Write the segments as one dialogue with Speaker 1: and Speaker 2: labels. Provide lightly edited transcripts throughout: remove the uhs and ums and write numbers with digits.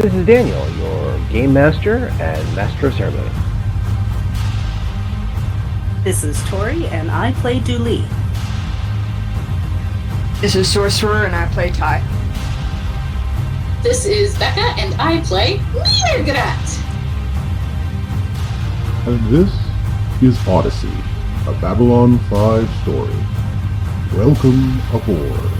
Speaker 1: This is Daniel, your Game Master and Master of Ceremony.
Speaker 2: This is Tori, and I play Dooley.
Speaker 3: This is Sorcerer, and I play Ty.
Speaker 4: This is Becca, and I play Mirgrat.
Speaker 5: And this is Odyssey, a Babylon 5 story. Welcome aboard.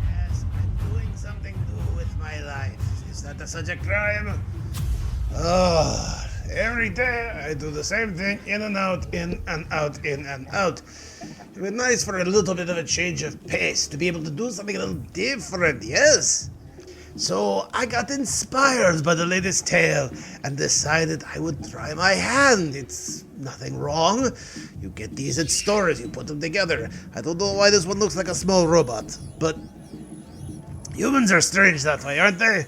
Speaker 6: Yes, I'm doing something new with my life. Is that such a crime? Oh, every day I do the same thing, in and out, in and out, in and out. It would be nice for a little bit of a change of pace, to be able to do something a little different, yes? So I got inspired by the latest tale and decided I would try my hand. It's nothing wrong. You get these at stores, you put them together. I don't know why this one looks like a small robot, but humans are strange that way, aren't they?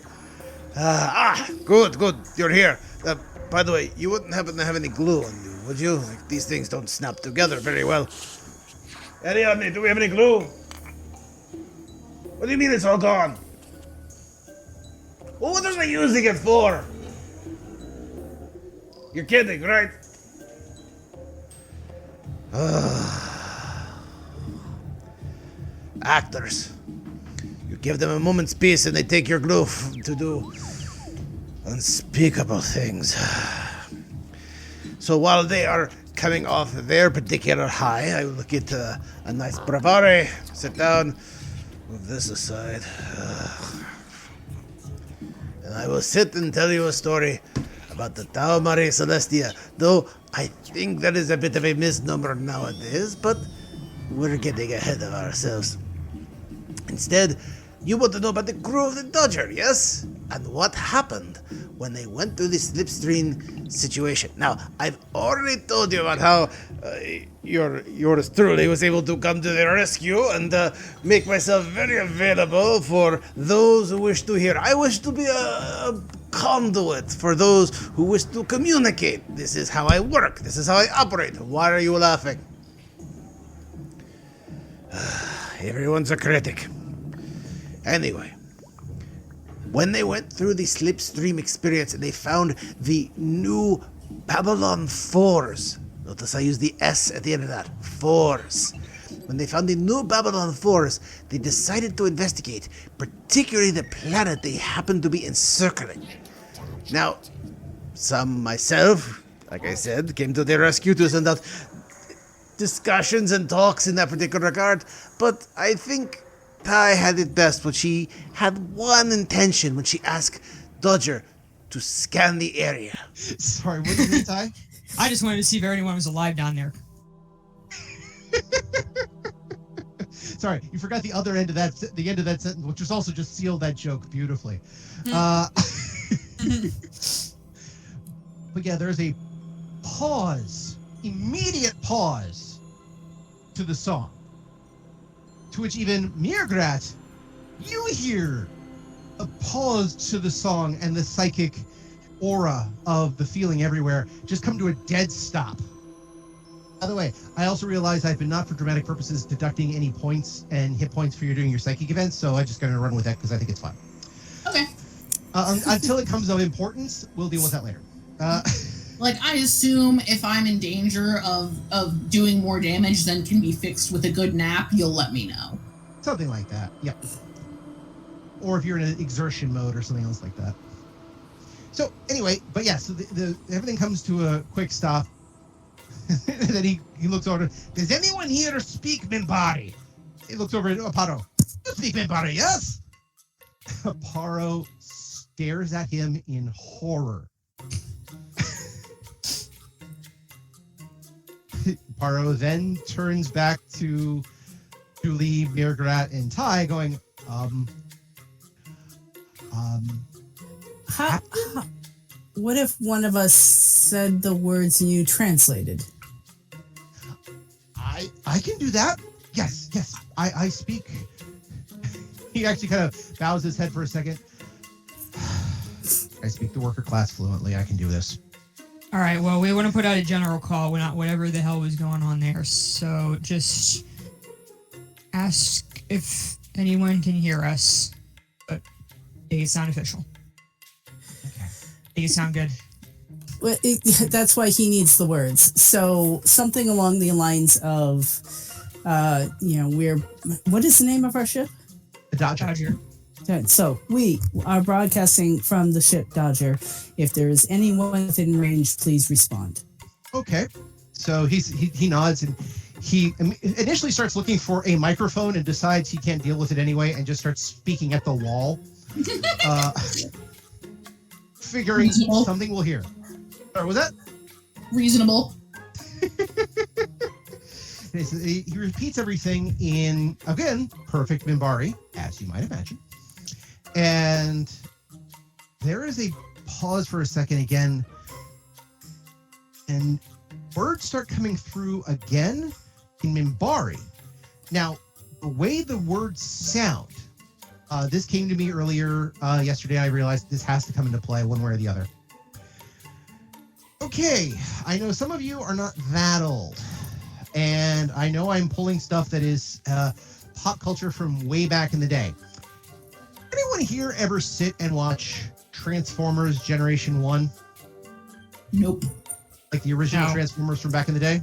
Speaker 6: Good, you're here. By the way, you wouldn't happen to have any glue on you, would you? Like, these things don't snap together very well. Any on me, do we have any glue? What do you mean it's all gone? Well, what was I using it for? You're kidding, right? Actors. You give them a moment's peace and they take your glue to do unspeakable things. So while they are coming off their particular high, I will get a nice breviary, sit down, move this aside, and I will sit and tell you a story about the pak'ma'ra Celestia, though I think that is a bit of a misnomer nowadays, but we're getting ahead of ourselves. Instead, you want to know about the crew of the Dodger, yes? And what happened when they went through the slipstream situation. Now, I've already told you about how yours truly was able to come to their rescue and make myself very available for those who wish to hear. I wish to be a conduit for those who wish to communicate. This is how I work. This is how I operate. Why are you laughing? Everyone's a critic. Anyway, when they went through the slipstream experience and they found the new Babylon 4s, notice I use the S at the end of that, 4s. When they found the new Babylon 4s, they decided to investigate, particularly the planet they happened to be encircling. Now, some myself, like I said, came to their rescue to send out discussions and talks in that particular regard, but I think Ty had it best when she had one intention when she asked Dodger to scan the area.
Speaker 7: Sorry, what did you mean, Ty?
Speaker 8: I just wanted to see if anyone was alive down there.
Speaker 7: Sorry, you forgot the other end of that, the end of that sentence, which was also just sealed that joke beautifully. But yeah, there's a pause, immediate pause to the song. To which even Mirgrat, you hear a pause to the song and the psychic aura of the feeling everywhere just come to a dead stop. By the way, I also realize I've been not for dramatic purposes deducting any points and hit points for you doing your psychic events, so I'm just going to run with that because I think it's fun.
Speaker 4: Okay.
Speaker 7: Until it comes of importance, we'll deal with that later.
Speaker 4: Like, I assume if I'm in danger of doing more damage than can be fixed with a good nap, you'll let me know.
Speaker 7: Something like that, yep. Or if you're in an exertion mode or something else like that. So, anyway, but yeah, so the everything comes to a quick stop. And then he looks over, does anyone here speak Minbari? He looks over at Aparo. You speak Minbari, yes? Aparo stares at him in horror. Paro then turns back to Julie, Mirgrat, and Ty, going,
Speaker 9: what if one of us said the words and you translated?
Speaker 7: I can do that. Yes. I speak. He actually kind of bows his head for a second. I speak the worker class fluently. I can do this.
Speaker 8: All right, well, we want to put out a general call, whatever the hell was going on there. So just ask if anyone can hear us, but make it sound official.
Speaker 7: Okay.
Speaker 8: Make it sound good.
Speaker 9: Well, that's why he needs the words. So something along the lines of, what is the name of our ship?
Speaker 7: The Dodger.
Speaker 9: So we are broadcasting from the ship Dodger. If there is anyone within range, please respond.
Speaker 7: Okay. So he nods and he initially starts looking for a microphone and decides he can't deal with it anyway and just starts speaking at the wall. Figuring something will hear. Sorry, was that?
Speaker 4: Reasonable.
Speaker 7: He repeats everything in, again, perfect Minbari, as you might imagine. And there is a pause for a second again. And words start coming through again in Minbari. Now, the way the words sound, this came to me earlier yesterday. I realized this has to come into play one way or the other. Okay, I know some of you are not that old. And I know I'm pulling stuff that is pop culture from way back in the day. Anyone here ever sit and watch Transformers Generation 1?
Speaker 4: Nope.
Speaker 7: Like the original Transformers from back in the day?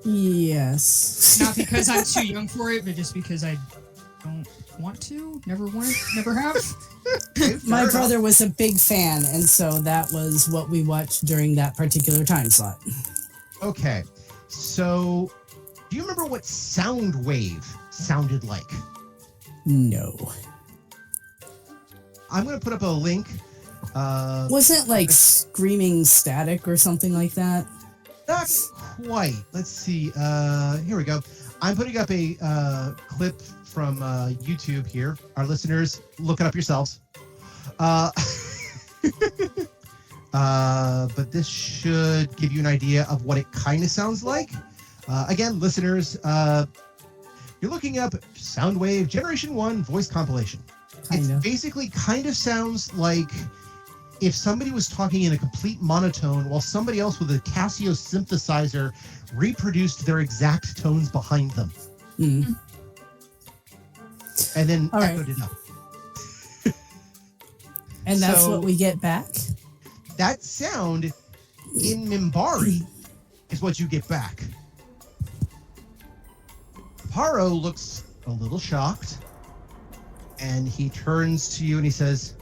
Speaker 9: Yes.
Speaker 8: Not because I'm too young for it, but just because I don't want to, never have.
Speaker 9: My brother was a big fan, and so that was what we watched during that particular time slot.
Speaker 7: Okay, so do you remember what Soundwave sounded like?
Speaker 9: No.
Speaker 7: I'm going to put up a link.
Speaker 9: Wasn't it like screaming static or something like that?
Speaker 7: Not quite. Let's see. Here we go. I'm putting up a clip from YouTube here. Our listeners, look it up yourselves. But this should give you an idea of what it kind of sounds like. Again, listeners, you're looking up Soundwave Generation 1 voice compilation. It basically kind of sounds like if somebody was talking in a complete monotone while somebody else with a Casio synthesizer reproduced their exact tones behind them.
Speaker 9: Mm.
Speaker 7: And then
Speaker 9: All
Speaker 7: echoed
Speaker 9: right.
Speaker 7: it up.
Speaker 9: And that's
Speaker 7: So-
Speaker 9: what we get back?
Speaker 7: That sound in Minbari is what you get back. Paro looks a little shocked, and he turns to you and he says,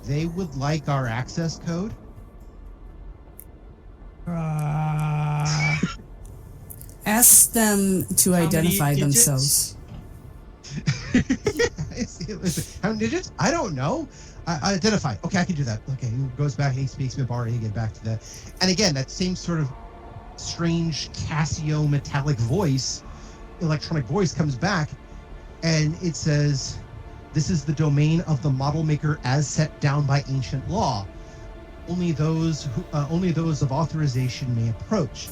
Speaker 7: they would like our access code.
Speaker 9: Ask them to identify themselves.
Speaker 7: How many digits? I don't know. I identify. Okay, I can do that. Okay, he goes back and he speaks Minbari. He get back to that. And again, that same sort of strange Casio metallic voice, electronic voice comes back, and it says, "This is the domain of the model maker as set down by ancient law. Only those of authorization may approach.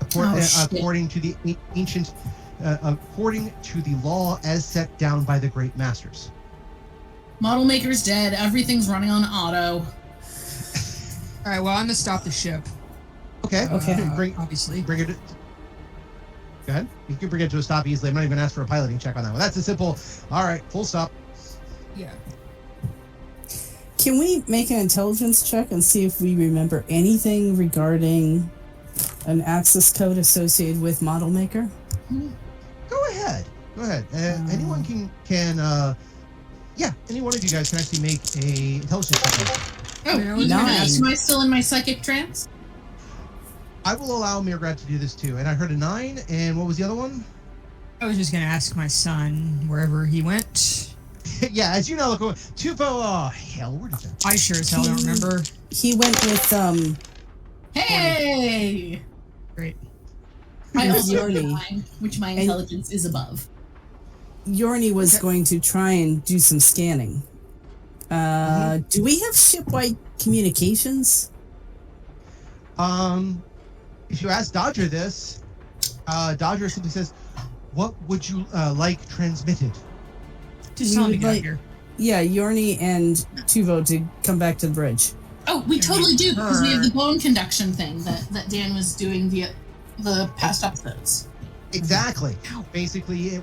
Speaker 7: According to the ancient, according to the law as set down by the great masters."
Speaker 4: Model maker's dead. Everything's running on auto.
Speaker 8: All right. Well, I'm gonna stop the ship.
Speaker 7: Okay.
Speaker 8: Obviously.
Speaker 7: Bring it. Go ahead. You can bring it to a stop easily. I'm not even asked for a piloting check on that one. That's a simple. All right. Full stop.
Speaker 8: Yeah.
Speaker 9: Can we make an intelligence check and see if we remember anything regarding an access code associated with model maker?
Speaker 7: Go ahead. Anyone can. Yeah, any one of you guys can actually make a intelligence check.
Speaker 4: Oh,
Speaker 8: Yeah,
Speaker 4: you
Speaker 9: nine.
Speaker 4: ask, am I still in my psychic trance?
Speaker 7: I will allow Mirgrad to do this too. And I heard a 9, and what was the other one?
Speaker 8: I was just gonna ask my son wherever he went.
Speaker 7: Yeah, as you know, look, Tupo, oh, hell, where did that?
Speaker 8: I sure as hell don't remember.
Speaker 9: He went with
Speaker 4: Hey!
Speaker 8: Great.
Speaker 4: I
Speaker 9: With
Speaker 4: also have
Speaker 9: Yorni.
Speaker 4: 9, which my intelligence is above.
Speaker 9: Yorni was going to try and do some scanning. Do we have shipwide communications?
Speaker 7: If you ask Dodger this, Dodger simply says, "What would you like transmitted?"
Speaker 8: Just
Speaker 9: We
Speaker 8: tell him to
Speaker 9: would
Speaker 8: get out
Speaker 9: like-
Speaker 8: of here.
Speaker 9: Yeah, Yorni and Tuvo to come back to the bridge.
Speaker 4: Oh, we totally do, because we have the bone conduction thing that Dan was doing the past episodes.
Speaker 7: Exactly. Basically, you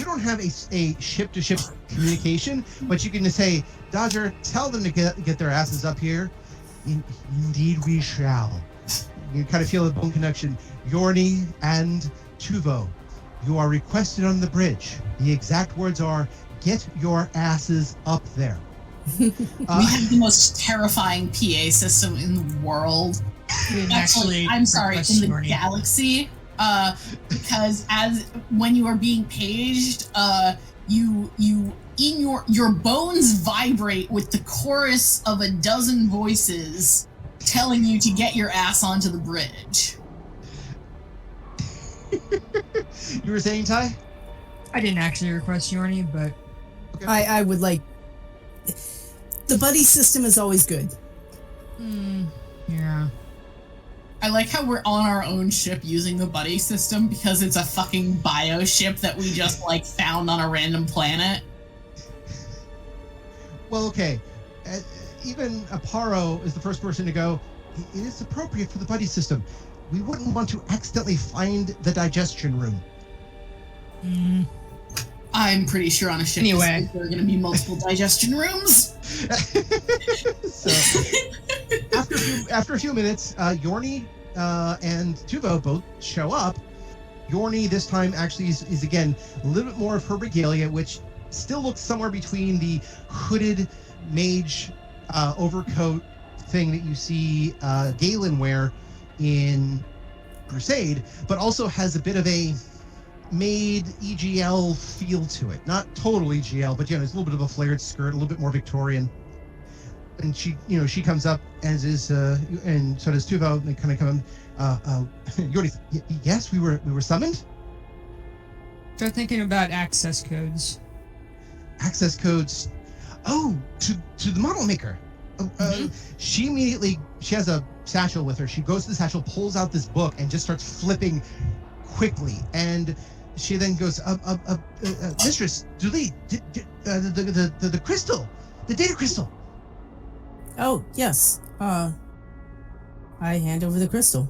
Speaker 7: don't have a ship-to-ship communication, but you can just say, Dodger, tell them to get their asses up here. Indeed we shall. You kind of feel a bone connection. Yorni and Tuvo, you are requested on the bridge. The exact words are, get your asses up there.
Speaker 4: We have the most terrifying PA system in the world. Actually, I'm sorry, in the galaxy. Because when you are being paged, you in your bones vibrate with the chorus of a dozen voices telling you to get your ass onto the bridge.
Speaker 7: You were saying, Ty?
Speaker 8: I didn't actually request Yorni, but
Speaker 9: Okay. I would like. The buddy system is always good.
Speaker 8: Yeah.
Speaker 4: I like how we're on our own ship using the buddy system because it's a fucking bio ship that we just found on a random planet.
Speaker 7: Well, okay. Even Aparo is the first person to go, it is appropriate for the buddy system. We wouldn't want to accidentally find the digestion room.
Speaker 4: I'm pretty sure on a ship there are going to be multiple digestion rooms.
Speaker 7: So, after a few minutes, Yorni and Tuvo both show up. Yorni this time actually is again a little bit more of her regalia, which still looks somewhere between the hooded mage overcoat thing that you see Galen wear in Crusade, but also has a bit of a made EGL feel to it. Not total EGL, but there's a little bit of a flared skirt, a little bit more Victorian. And she comes up as is, and so does Tuvo. They kind of come, Yordi, yes, we were summoned.
Speaker 8: Start thinking about access codes.
Speaker 7: Access codes. Oh, to the model maker. She has a satchel with her. She goes to the satchel, pulls out this book, and just starts flipping quickly. And she then goes, Mistress Julie, the crystal, the data crystal.
Speaker 9: Oh, yes. I hand over the crystal.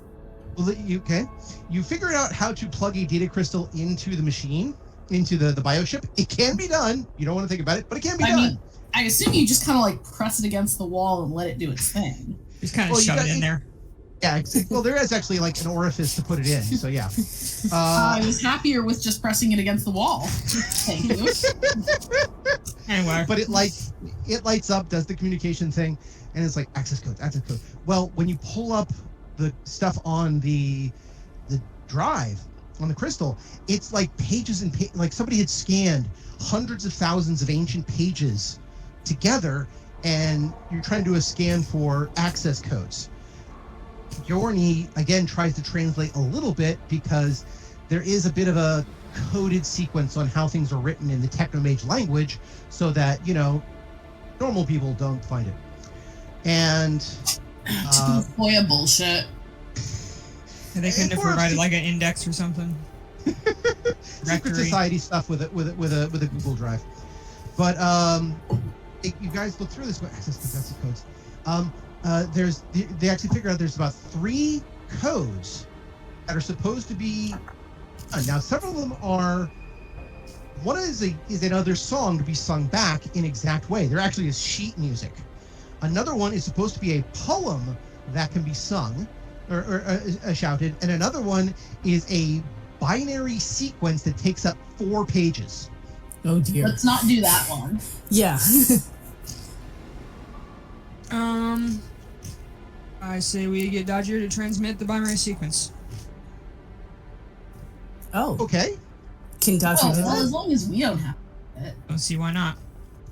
Speaker 7: Well, you figure out how to plug a data crystal into the machine, into the bioship. It can be done. You don't want to think about it, but it can be done.
Speaker 4: Mean, I assume you just kind of press it against the wall and let it do its thing.
Speaker 8: Just kind of shove it in there.
Speaker 7: Yeah, well, there is actually an orifice to put it in, so yeah.
Speaker 4: I was happier with just pressing it against the wall. Thank you.
Speaker 8: Anyway.
Speaker 7: But it lights up, does the communication thing, and it's like access code. Well, when you pull up the stuff on the drive, on the crystal, it's like pages and like somebody had scanned hundreds of thousands of ancient pages together, and you're trying to do a scan for access codes. Yorni again tries to translate a little bit because there is a bit of a coded sequence on how things are written in the Technomage language so that, normal people don't find it. And
Speaker 4: Typical bullshit.
Speaker 8: They couldn't have provided an index or something.
Speaker 7: Secret Society stuff with a Google Drive. But you guys look through this. Access codes. They actually figure out there's about 3 codes that are supposed to be. Now, several of them are. One is another song to be sung back in exact way. There actually is sheet music. Another one is supposed to be a poem that can be sung or shouted, and another one is a binary sequence that takes up 4 pages.
Speaker 9: Oh dear.
Speaker 4: Let's not do that one.
Speaker 9: Yeah.
Speaker 8: I say we get Dodger to transmit the binary sequence.
Speaker 9: Oh.
Speaker 7: Okay.
Speaker 9: Can Dodger do that?
Speaker 4: As long as we don't have it.
Speaker 8: Don't see why not.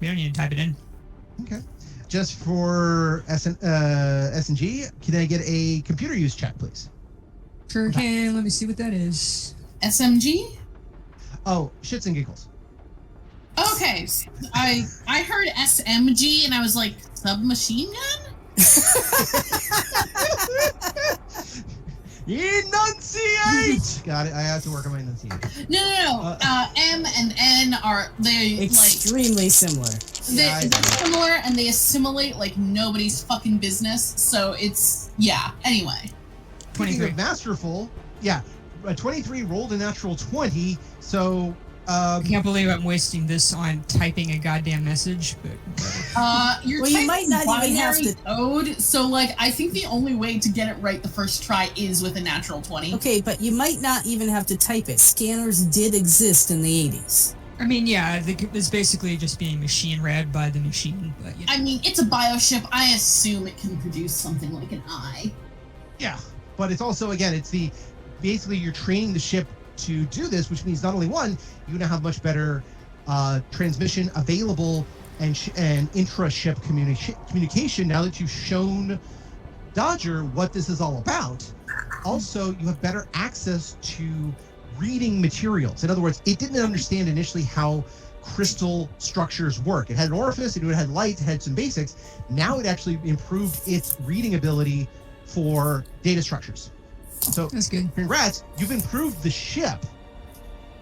Speaker 8: We don't need to type it in.
Speaker 7: Okay. Just for S&G, can I get a computer use check, please?
Speaker 8: Sure can. Let me see what that is.
Speaker 4: SMG?
Speaker 7: Oh, shits and giggles.
Speaker 4: Okay. I heard SMG and I was like, submachine gun?
Speaker 7: Enunciate! Got it. I have to work on my enunciation.
Speaker 4: No. M and N are
Speaker 9: extremely similar.
Speaker 4: They're similar and they assimilate like nobody's fucking business. So it's anyway.
Speaker 7: Speaking of masterful, a 23 rolled a natural 20, so
Speaker 8: I can't believe I'm wasting this on typing a goddamn message, but
Speaker 4: you're
Speaker 9: Well, you might not even have
Speaker 4: binary
Speaker 9: to-
Speaker 4: code, so like I think the only way to get it right the first try is with a natural 20.
Speaker 9: Okay, but you might not even have to type it. Scanners did exist in the 80s.
Speaker 8: I mean, yeah, it's basically just being machine read by the machine. But
Speaker 4: I mean, it's a bioship. I assume it can produce something like an eye.
Speaker 7: yeah. But it's also, again, it's basically you're training the ship to do this, which means not only one, you now have much better transmission available and intra-ship communication now that you've shown Dodger what this is all about. Also, you have better access to reading materials. In other words, it didn't understand initially how crystal structures work. It had an orifice, it had light, it had some basics. Now it actually improved its reading ability for data structures. So
Speaker 8: that's good.
Speaker 7: Congrats, you've improved the ship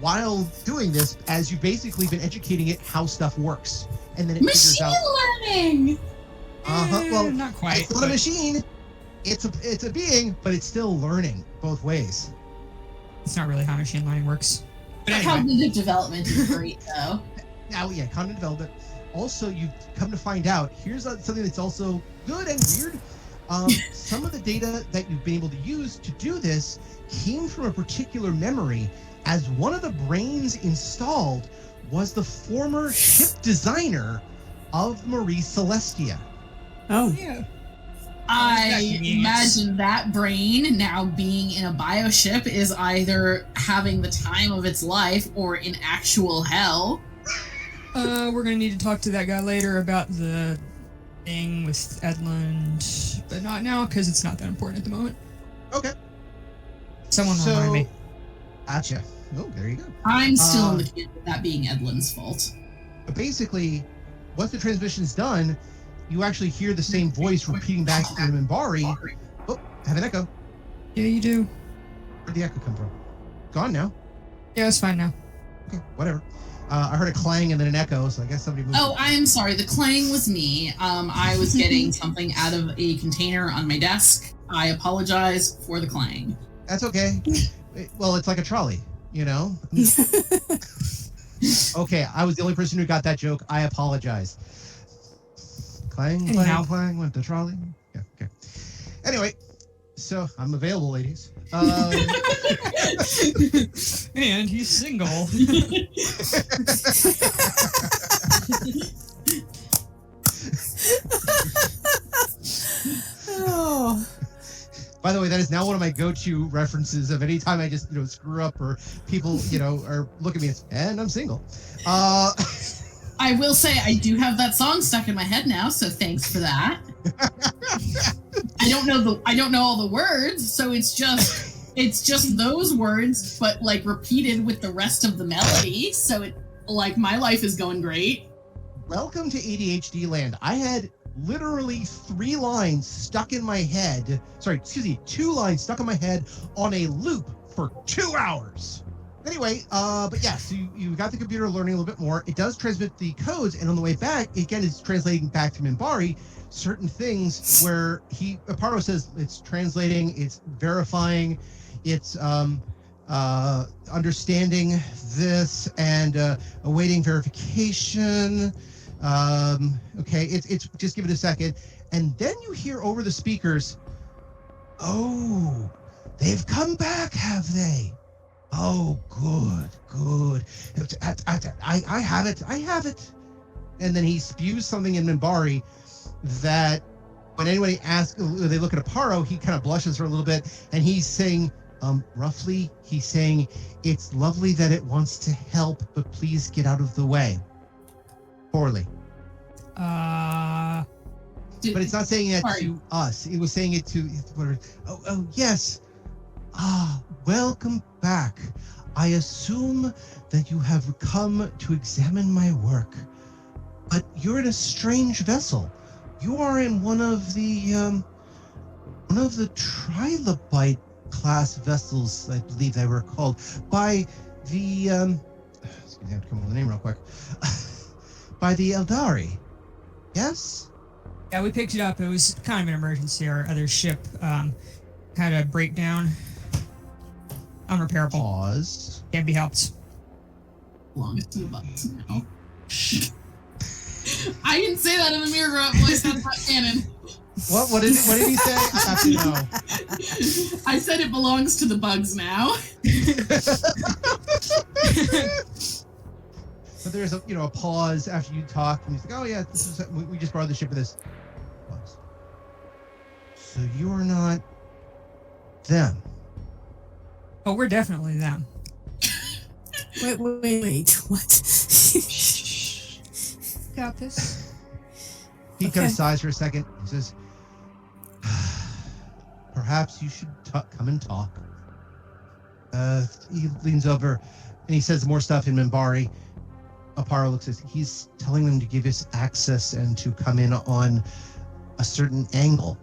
Speaker 7: while doing this, as you've basically been educating it how stuff works. And then it figures
Speaker 4: Machine
Speaker 7: out.
Speaker 4: learning!
Speaker 7: Well,
Speaker 8: not quite.
Speaker 7: It's not a machine. It's a being, but it's still learning both ways.
Speaker 8: It's not really how machine learning works. But anyway.
Speaker 4: Cognitive development is great, though.
Speaker 7: Now, yeah, cognitive development. Also, you've come to find out, here's something that's also good and weird. Some of the data that you've been able to use to do this came from a particular memory, as one of the brains installed was the former ship designer of Marie Celestia.
Speaker 9: Oh.
Speaker 8: Yeah.
Speaker 4: I imagine that brain now being in a bioship is either having the time of its life or in actual hell.
Speaker 8: We're gonna need to talk to that guy later about the thing with Edlund, but not now because it's not that important at the moment.
Speaker 7: Okay.
Speaker 8: Someone remind me.
Speaker 7: Gotcha. Oh, there you go.
Speaker 4: I'm still in the camp of that being Edlund's fault.
Speaker 7: But basically, once the transmission's done, you actually hear the same voice repeating back in Minbari. Oh, have an echo.
Speaker 8: Yeah, you do.
Speaker 7: Where'd the echo come from? Gone now.
Speaker 8: Yeah, it's fine now.
Speaker 7: Okay, whatever. I heard a clang and then an echo, so I guess somebody moved.
Speaker 4: Oh, I'm sorry. The clang was me. I was getting something out of a container on my desk. I apologize for the clang.
Speaker 7: That's okay. Well, it's like a trolley, you know? Okay, I was the only person who got that joke. I apologize. Clang, clang, clang, went the trolley. Yeah, okay. Anyway, so I'm available, ladies.
Speaker 8: And he's single.
Speaker 9: Oh.
Speaker 7: By the way, that is now one of my go-to references of any time I just, screw up or people, are look at me and I'm single.
Speaker 4: I will say I do have that song stuck in my head now, so thanks for that. I don't know all the words, so it's just those words, but like repeated with the rest of the melody. So it my life is going great.
Speaker 7: Welcome to ADHD land. I had literally 3 lines stuck in my head. 2 lines stuck in my head on a loop for 2 hours. Anyway, but yeah, so you got the computer learning a little bit more. It does transmit the codes, and on the way back, again, it's translating back to Minbari certain things where Aparo says it's translating, it's verifying, it's understanding this and awaiting verification. Okay, it's just give it a second, and then you hear over the speakers, "Oh, they've come back, have they? Oh, good. I have it." And then he spews something in Minbari that when anybody asks, they look at Aparo, he kind of blushes for a little bit, and he's saying, roughly, he's saying, "It's lovely that it wants to help, but please get out of the way." Poorly. But it's not saying that to us. It was saying it to, oh, yes. Welcome back. I assume that you have come to examine my work, but you're in a strange vessel. You are in one of the trilobite class vessels, I believe they were called, by the, excuse me, I have to come up with the name real quick, by the Eldari. Yes?
Speaker 8: Yeah, we picked it up. It was kind of an emergency. Our other ship had a breakdown. Unrepairable.
Speaker 7: Pause.
Speaker 8: Can't be helped.
Speaker 4: Belongs to the bugs now. I didn't say that in the mirror voice. That's not canon.
Speaker 7: What did he say? I have to know.
Speaker 4: I said it belongs to the bugs now.
Speaker 7: But there's a pause after you talk, and he's like, "Oh yeah, we just borrowed the ship for this." Pause. So you're not them.
Speaker 8: Oh, we're definitely them.
Speaker 9: Wait. What?
Speaker 8: Got this.
Speaker 7: He kind of sighs for a second. He says, "Perhaps you should come and talk." He leans over, and he says more stuff in Minbari. Aparo looks at. He's telling them to give us access and to come in on a certain angle.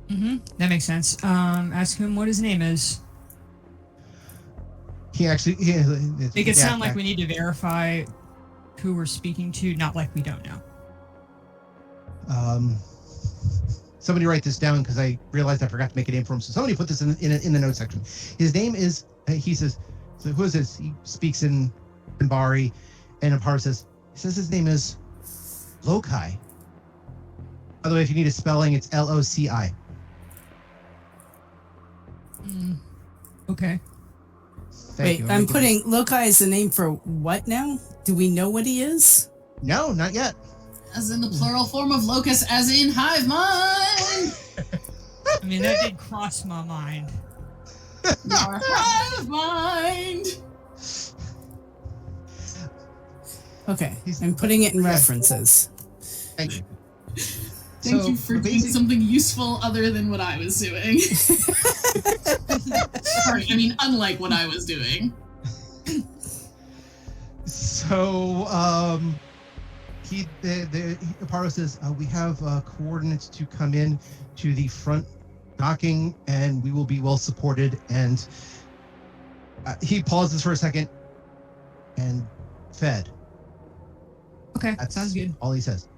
Speaker 8: That makes sense. Ask him what his name is.
Speaker 7: He actually.
Speaker 8: Make it sound like we need to verify who we're speaking to, not like we don't know.
Speaker 7: Somebody write this down because I realized I forgot to make a name for him. So somebody put this in the notes section. His name is. He says. So who is this? He speaks in Minbari, and Aparo says. He says his name is Loci. By the way, if you need a spelling, it's Loci.
Speaker 8: Okay.
Speaker 9: Wait, I'm putting Loci as the name for what now? Do we know what he is?
Speaker 7: No, not yet.
Speaker 4: As in the plural form of locus, as in hive mind.
Speaker 8: I mean, that did cross my mind.
Speaker 4: Your hive mind.
Speaker 9: Okay, I'm putting it in references.
Speaker 7: Thank you.
Speaker 4: Thank you for doing something useful other than what I was doing. Sorry, I mean, unlike what I was doing.
Speaker 7: So, Aparo says, we have coordinates to come in to the front docking, and we will be well supported. And he pauses for a second and fed.
Speaker 8: Okay,
Speaker 7: That's
Speaker 8: sounds good.
Speaker 7: all he says.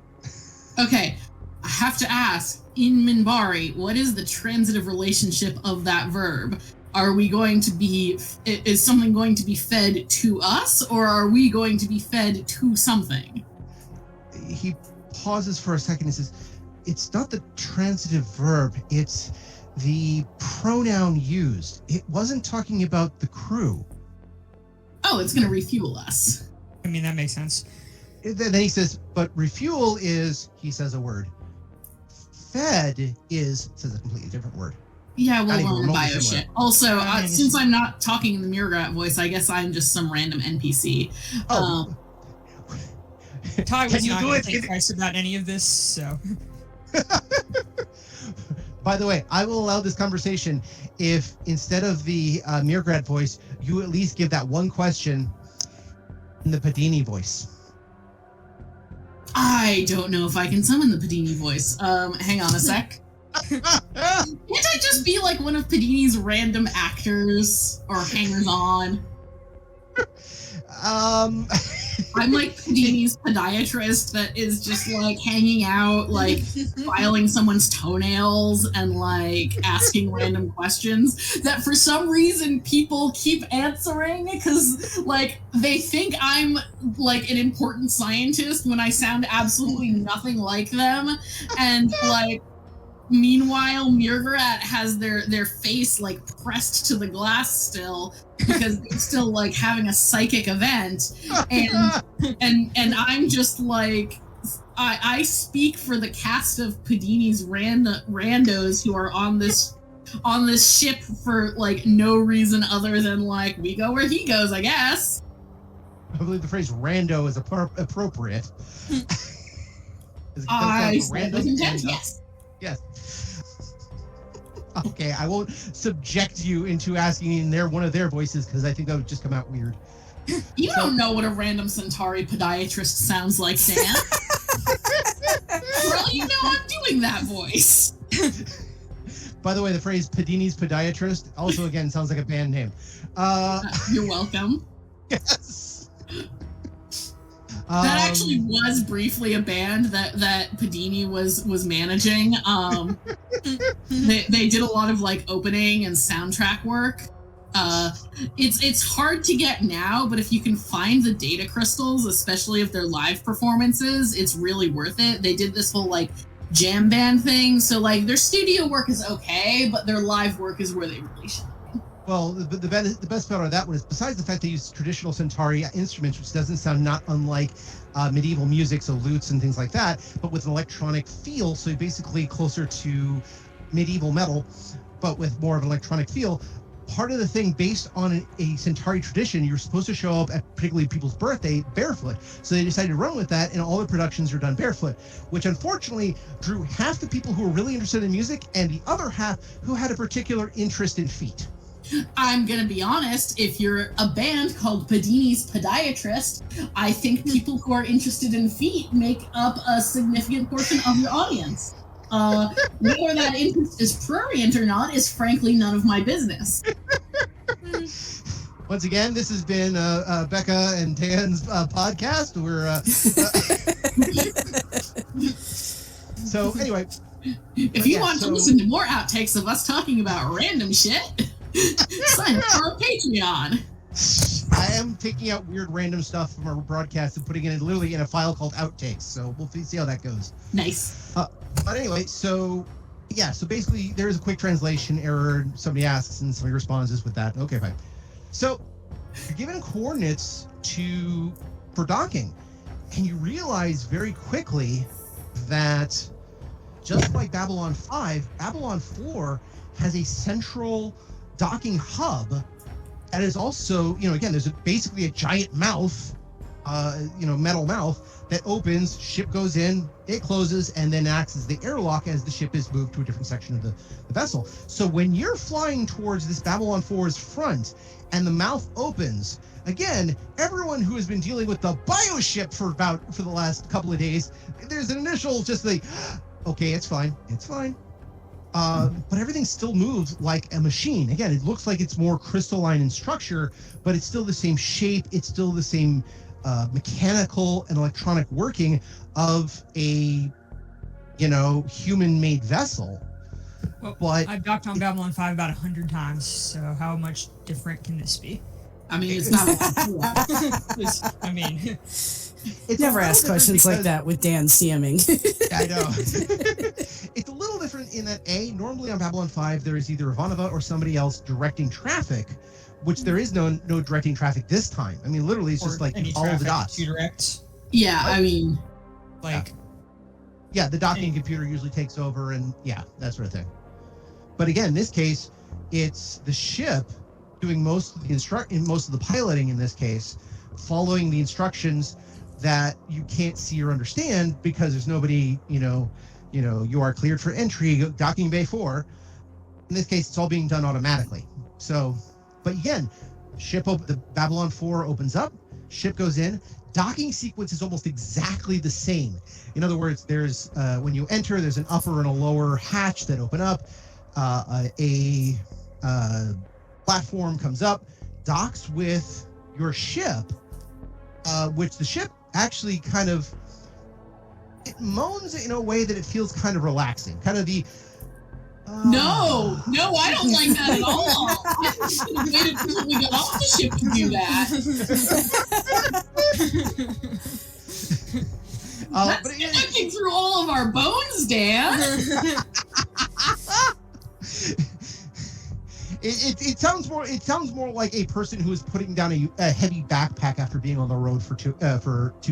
Speaker 4: Okay, I have to ask, in Minbari, what is the transitive relationship of that verb? Are we going to be, is something going to be fed to us, or are we going to be fed to something?
Speaker 7: He pauses for a second and says, it's not the transitive verb, it's the pronoun used. It wasn't talking about the crew.
Speaker 4: Oh, it's going to refuel us.
Speaker 8: I mean, that makes sense.
Speaker 7: Then he says, but refuel is, he says a word. Fed says a completely different word.
Speaker 4: Yeah, we'll
Speaker 7: Not
Speaker 4: learn
Speaker 7: even
Speaker 4: bio
Speaker 7: similar.
Speaker 4: shit. Also, since I'm not talking in the Mirrorgrat voice, I guess I'm just some random NPC.
Speaker 8: Ty was not going to think twice about any of this, so.
Speaker 7: By the way, I will allow this conversation if instead of the Mirrorgrat voice, you at least give that one question in the Padini voice.
Speaker 4: I don't know if I can summon the Padini voice. Hang on a sec. Can't I just be like one of Padini's random actors or hangers-on? I'm like Padini's podiatrist that is just like hanging out, like filing someone's toenails and like asking random questions that for some reason people keep answering because like they think I'm like an important scientist when I sound absolutely nothing like them, and like meanwhile Mirgrat has their face like pressed to the glass still because they're still like having a psychic event, and I'm just like I speak for the cast of Padini's randos who are on this ship for like no reason other than like we go where he goes, I guess.
Speaker 7: I believe the phrase rando is appropriate.
Speaker 4: I said with intent, yes.
Speaker 7: Yes. Okay, I won't subject you into asking in one of their voices because I think that would just come out weird.
Speaker 4: You don't know what a random Centauri podiatrist sounds like, Dan. Well, you know I'm doing that voice.
Speaker 7: By the way, the phrase Padini's podiatrist also again sounds like a band name.
Speaker 4: You're welcome.
Speaker 7: Yes.
Speaker 4: That actually was briefly a band that Padini was managing. They did a lot of like opening and soundtrack work. It's hard to get now, but if you can find the data crystals, especially if they're live performances, it's really worth it. They did this whole like jam band thing, so like their studio work is okay, but their live work is where they really shine.
Speaker 7: Well, the best part of that one is, besides the fact they use traditional Centauri instruments, which doesn't sound not unlike medieval music, so lutes and things like that, but with an electronic feel, so basically closer to medieval metal, but with more of an electronic feel. Part of the thing, based on a Centauri tradition, you're supposed to show up at particularly people's birthday barefoot. So they decided to run with that, and all the productions are done barefoot, which unfortunately drew half the people who were really interested in music and the other half who had a particular interest in feet.
Speaker 4: I'm gonna be honest, if you're a band called Padini's Podiatrist, I think people who are interested in feet make up a significant portion of your audience. Whether that interest is prurient or not is frankly none of my business.
Speaker 7: Once again, this has been Becca and Dan's podcast. We're so anyway.
Speaker 4: If you want to listen to more outtakes of us talking about random shit, sign up for our Patreon.
Speaker 7: I am taking out weird random stuff from our broadcast and putting it literally in a file called outtakes. So we'll see how that goes.
Speaker 4: Nice.
Speaker 7: But anyway, so basically there's a quick translation error. Somebody asks and somebody responds with that. Okay, fine. So you're given coordinates for docking, and you realize very quickly that just like Babylon 5, Babylon 4 has a central docking hub that is also, again, there's basically a giant mouth, metal mouth that opens, ship goes in, it closes, and then acts as the airlock as the ship is moved to a different section of the vessel. So when you're flying towards this Babylon 4's front and the mouth opens, again, everyone who has been dealing with the bioship for the last couple of days, there's an initial just like, okay, it's fine. But everything still moves like a machine. Again, it looks like it's more crystalline in structure, but it's still the same shape. It's still the same mechanical and electronic working of a, human-made vessel.
Speaker 8: Well,
Speaker 7: but
Speaker 8: I've docked on Babylon 5 about 100 times, so how much different can this be?
Speaker 4: I mean, it's not
Speaker 9: It's never ask questions like that with Dan CMing.
Speaker 7: I know. It's a little different in that, normally on Babylon 5, there is either Ivanova or somebody else directing traffic, which there is no directing traffic this time. I mean, literally, it's just like you follow the dots.
Speaker 8: To direct.
Speaker 4: Yeah, I mean...
Speaker 7: Yeah, the docking computer usually takes over and, that sort of thing. But again, in this case, it's the ship doing most of the piloting in this case, following the instructions that you can't see or understand because there's nobody, you are cleared for entry, docking bay 4. In this case, it's all being done automatically. So, but again, the Babylon 4 opens up, ship goes in, docking sequence is almost exactly the same. In other words, there's, when you enter, there's an upper and a lower hatch that open up, a platform comes up, docks with your ship, which the ship actually it moans in a way that it feels kind of relaxing. Kind of the...
Speaker 4: No, I don't like that at all. I should have waited until we got off the ship to do that. That's connecting through all of our bones, Dan.
Speaker 7: It sounds more like a person who is putting down a heavy backpack after being on the road for 2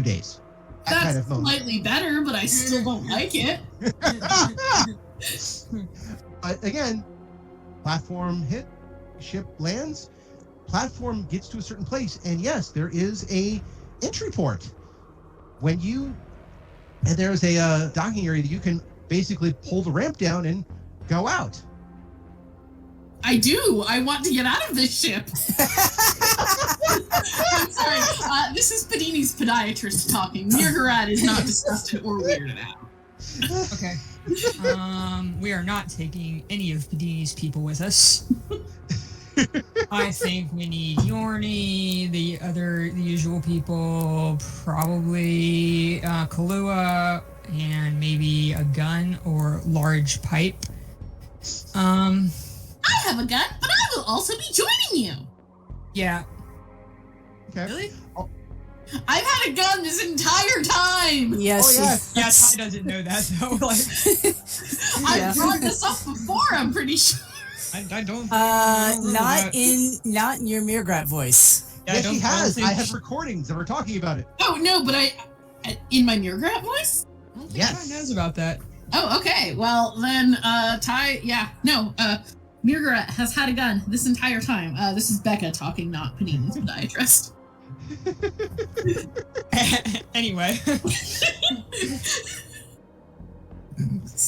Speaker 7: days.
Speaker 4: That's kind of slightly better, but I still don't like it.
Speaker 7: Again, platform hit, ship lands, platform gets to a certain place, and yes, there is a entry port. And there's a docking area that you can basically pull the ramp down and go out.
Speaker 4: I do. I want to get out of this ship. I'm sorry. This is Padini's Podiatrist talking. Mirgarat is not disgusted or weirded out.
Speaker 8: Okay. We are not taking any of Padini's people with us. I think we need Yorni, the usual people, probably Kahlua, and maybe a gun or large pipe.
Speaker 4: I have a gun, but I will also be joining you.
Speaker 8: Yeah.
Speaker 7: Okay.
Speaker 8: Really?
Speaker 4: I've had a gun this entire time.
Speaker 9: Yes.
Speaker 8: Yeah, Ty doesn't know that though. Like,
Speaker 4: I've brought this up before, I'm pretty sure.
Speaker 8: I don't.
Speaker 9: Not in your Mirgrat voice.
Speaker 8: Yeah,
Speaker 7: Yes, she has. I have
Speaker 8: She,
Speaker 7: recordings of her talking about it.
Speaker 4: Oh, no, but in my Mirgrat voice?
Speaker 8: I don't think
Speaker 7: Yes.
Speaker 8: Ty knows about that.
Speaker 4: Oh, okay. Well, then, Ty, Mirgrat has had a gun this entire time. This is Becca talking, not Panini's podiatrist.
Speaker 8: Anyway.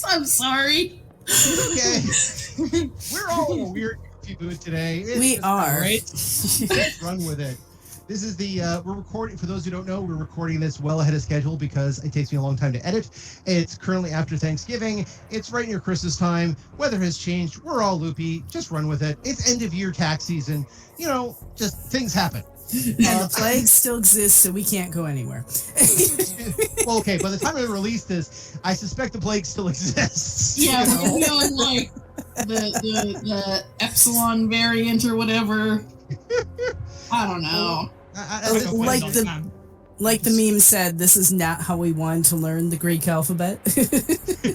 Speaker 4: I'm sorry.
Speaker 7: Okay. We're all in a weird mood today.
Speaker 9: We are.
Speaker 8: Right?
Speaker 7: Let's run with it. This is we're recording, for those who don't know, we're recording this well ahead of schedule because it takes me a long time to edit. It's currently after Thanksgiving. It's right near Christmas time. Weather has changed. We're all loopy. Just run with it. It's end of year tax season. Just things happen.
Speaker 9: And the plague still exists, so we can't go anywhere.
Speaker 7: Well, okay, by the time I release this, I suspect the plague still exists.
Speaker 4: Yeah, we're going like the Epsilon variant or whatever. I don't know.
Speaker 9: Like the meme said, this is not how we wanted to learn the Greek alphabet.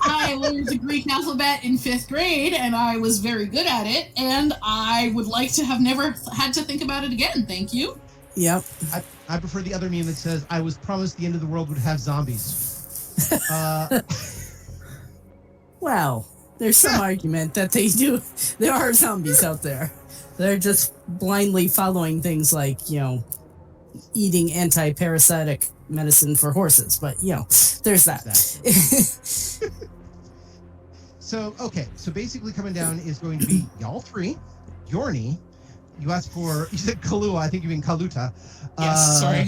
Speaker 4: I learned the Greek alphabet in 5th grade, and I was very good at it, and I would like to have never had to think about it again. Thank you.
Speaker 9: Yep.
Speaker 7: I prefer the other meme that says, I was promised the end of the world would have zombies.
Speaker 9: Well, there's some argument that they do. There are zombies out there. They're just blindly following things like, eating anti-parasitic medicine for horses. But, there's that.
Speaker 7: So basically coming down is going to be y'all three, Yorni. You said Kalua, I think you mean Kaluta.
Speaker 8: Yes, sorry.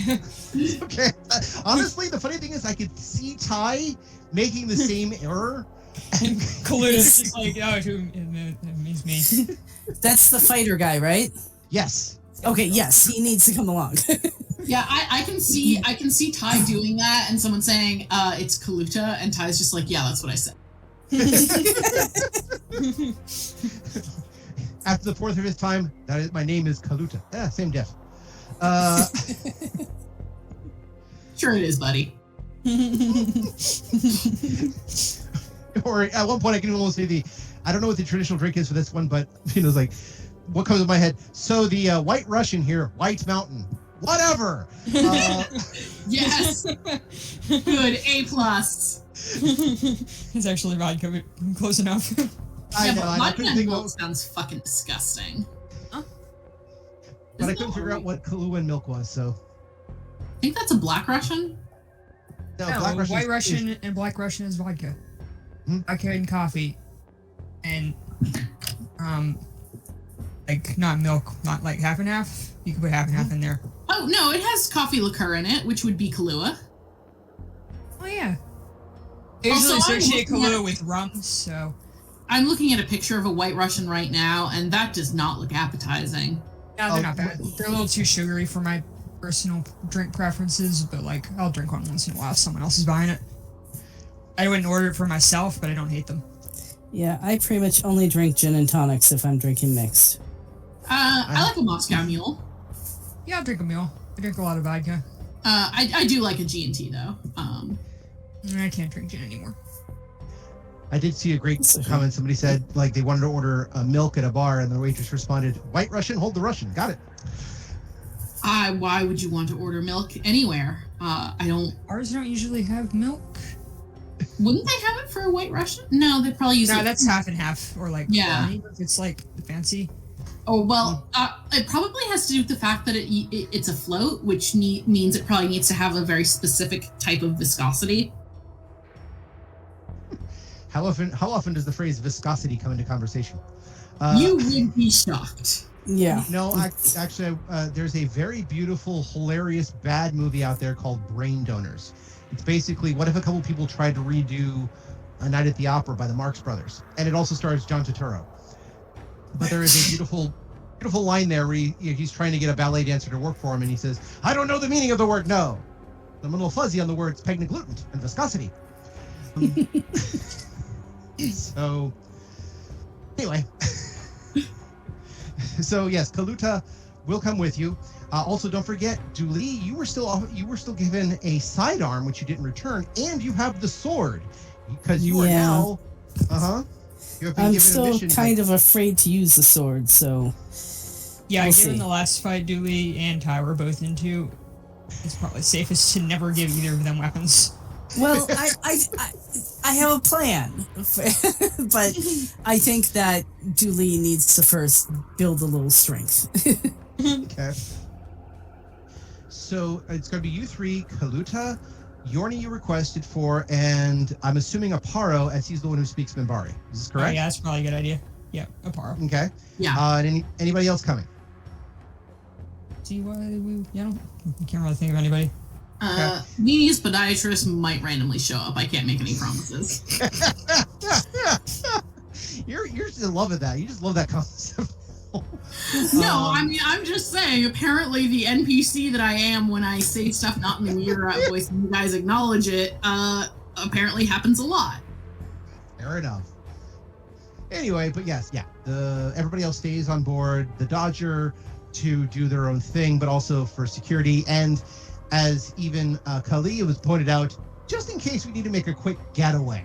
Speaker 7: Okay. Honestly, the funny thing is I could see Ty making the same error.
Speaker 8: And Kaluta's just like, oh, it means me.
Speaker 9: That's the fighter guy, right?
Speaker 7: Yes.
Speaker 9: Okay, yes, he needs to come along.
Speaker 4: Yeah, I can see Ty doing that and someone saying it's Kaluta, and Ty's just like, yeah, that's what I said.
Speaker 7: After the 4th or 5th time, my name is Kaluta. Yeah, same diff.
Speaker 4: Sure it is, buddy.
Speaker 7: Or at one point I can almost say I don't know what the traditional drink is for this one, but it's like, what comes to my head? So the White Russian here, White Mountain, whatever.
Speaker 4: Yes. Good. A+.
Speaker 8: It's actually vodka. Close enough.
Speaker 7: I know.
Speaker 4: But
Speaker 7: I couldn't think
Speaker 4: milk
Speaker 7: of,
Speaker 4: sounds fucking disgusting.
Speaker 7: but I couldn't figure out what Kahlua and milk was. So
Speaker 4: I think that's a Black Russian.
Speaker 7: no,
Speaker 8: No,
Speaker 7: Black Russian
Speaker 8: White
Speaker 7: is-
Speaker 8: Russian and Black Russian is vodka. Vodka and coffee. And, like, not milk, not like half and half. You can put half and half in there.
Speaker 4: Oh no, it has coffee liqueur in it, which would be Kahlua.
Speaker 8: Oh, yeah. They usually
Speaker 4: Also, I'm
Speaker 8: associate
Speaker 4: looking at-
Speaker 8: Kahlua with rum, so...
Speaker 4: I'm looking at a picture of a White Russian right now, and that does not look appetizing.
Speaker 8: Yeah, they're not bad. They're a little too sugary for my personal drink preferences, but, like, I'll drink one once in a while if someone else is buying it. I wouldn't order it for myself, but I don't hate them.
Speaker 9: Yeah, I pretty much only drink gin and tonics if I'm drinking mixed.
Speaker 4: I like a Moscow Mule.
Speaker 8: Yeah, I'll drink a mule. I drink a lot of vodka.
Speaker 4: I do like a G&T though.
Speaker 8: I can't drink gin anymore.
Speaker 7: I did see a great comment. Somebody said like they wanted to order milk at a bar, and the waitress responded, "White Russian, hold the Russian." Got it.
Speaker 4: Why would you want to order milk anywhere? I don't.
Speaker 8: Ours don't usually have milk.
Speaker 4: Wouldn't they have it for a White Russian? No, they probably use.
Speaker 8: No,
Speaker 4: it.
Speaker 8: that's half and half, or like
Speaker 4: Yeah.
Speaker 8: if it's like fancy.
Speaker 4: Oh well, it probably has to do with the fact that it's a float, which means it probably needs to have a very specific type of viscosity.
Speaker 7: How often does the phrase viscosity come into conversation?
Speaker 4: You would be shocked.
Speaker 9: Yeah.
Speaker 7: No, actually, there's a very beautiful, hilarious, bad movie out there called Brain Donors. It's basically, what if a couple people tried to redo A Night at the Opera by the Marx Brothers? And it also stars John Turturro. But there is a beautiful line there where he's trying to get a ballet dancer to work for him, and he says, "I don't know the meaning of the word no." I'm a little fuzzy on the words pegnaglutient and viscosity. So, anyway. So yes, Kaluta will come with you. Also, don't forget, Dooley, you were still given a sidearm, which you didn't return, and you have the sword because you are now. You have been
Speaker 9: I'm
Speaker 7: given a
Speaker 9: still
Speaker 7: mission
Speaker 9: kind of afraid to use the sword, so.
Speaker 8: Yeah,
Speaker 9: We'll
Speaker 8: given
Speaker 9: see.
Speaker 8: the last fight Dooley and Ty were both into, it's probably safest to never give either of them weapons.
Speaker 9: Well, I have a plan, but I think that Dooley needs to first build a little strength.
Speaker 7: Okay. So it's going to be you three, Kaluta, Yorni you requested for, and I'm assuming Aparo, as he's the one who speaks Minbari. Is this correct?
Speaker 8: Oh, yeah, that's probably a good idea. Yeah, Aparo.
Speaker 7: Okay.
Speaker 4: Yeah.
Speaker 7: And anybody else coming?
Speaker 8: See why I can't really think of anybody.
Speaker 4: Nini's podiatrist might randomly show up. I can't make any promises.
Speaker 7: You're just in love with that. You just love that concept.
Speaker 4: No, I mean, I'm just saying, apparently the NPC that I am when I say stuff not in the mirror voice and you guys acknowledge it, apparently happens a lot.
Speaker 7: Fair enough. Anyway, but yes, yeah. Everybody else stays on board the Dodger to do their own thing, but also for security. And as even Kali was pointed out, just in case we need to make a quick getaway.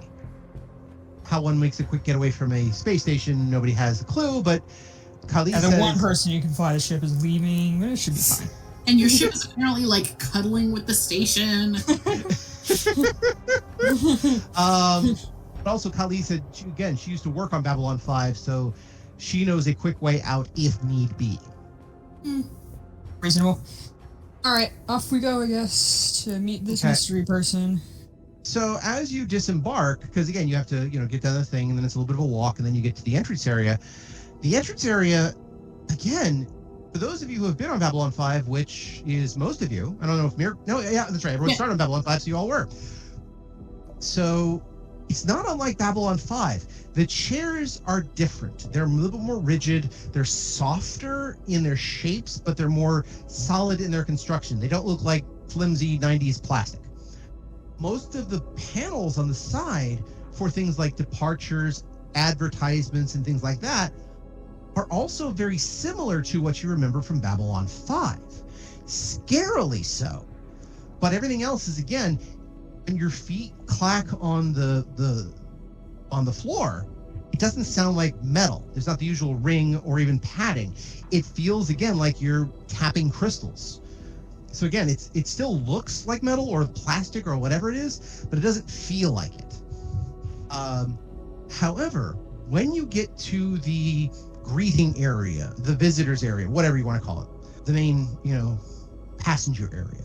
Speaker 7: How one makes a quick getaway from a space station, nobody has a clue, but Kali
Speaker 8: And
Speaker 7: says...
Speaker 8: the one person who can fly the ship is leaving, but it should be fine.
Speaker 4: And your ship is apparently, like, cuddling with the station.
Speaker 7: But also Kali said, she used to work on Babylon 5, so she knows a quick way out if need be.
Speaker 8: Reasonable. All right, off we go, I guess, to meet this mystery person.
Speaker 7: So as you disembark, because again, you have to, get down the thing, and then it's a little bit of a walk, and then you get to the entrance area. The entrance area, again, for those of you who have been on Babylon 5, which is most of you, I don't know if that's right. Everyone started on Babylon 5, so you all were. So it's not unlike Babylon 5. The chairs are different. They're a little bit more rigid. They're softer in their shapes, but they're more solid in their construction. They don't look like flimsy 90s plastic. Most of the panels on the side for things like departures, advertisements, and things like that are also very similar to what you remember from Babylon 5. Scarily so. But everything else is, again, when your feet clack on the floor, it doesn't sound like metal. There's not the usual ring or even padding. It feels, again, like you're tapping crystals. So again, it still looks like metal or plastic or whatever it is, but it doesn't feel like it. However, when you get to the greeting area, the visitors area, whatever you want to call it, the main, passenger area,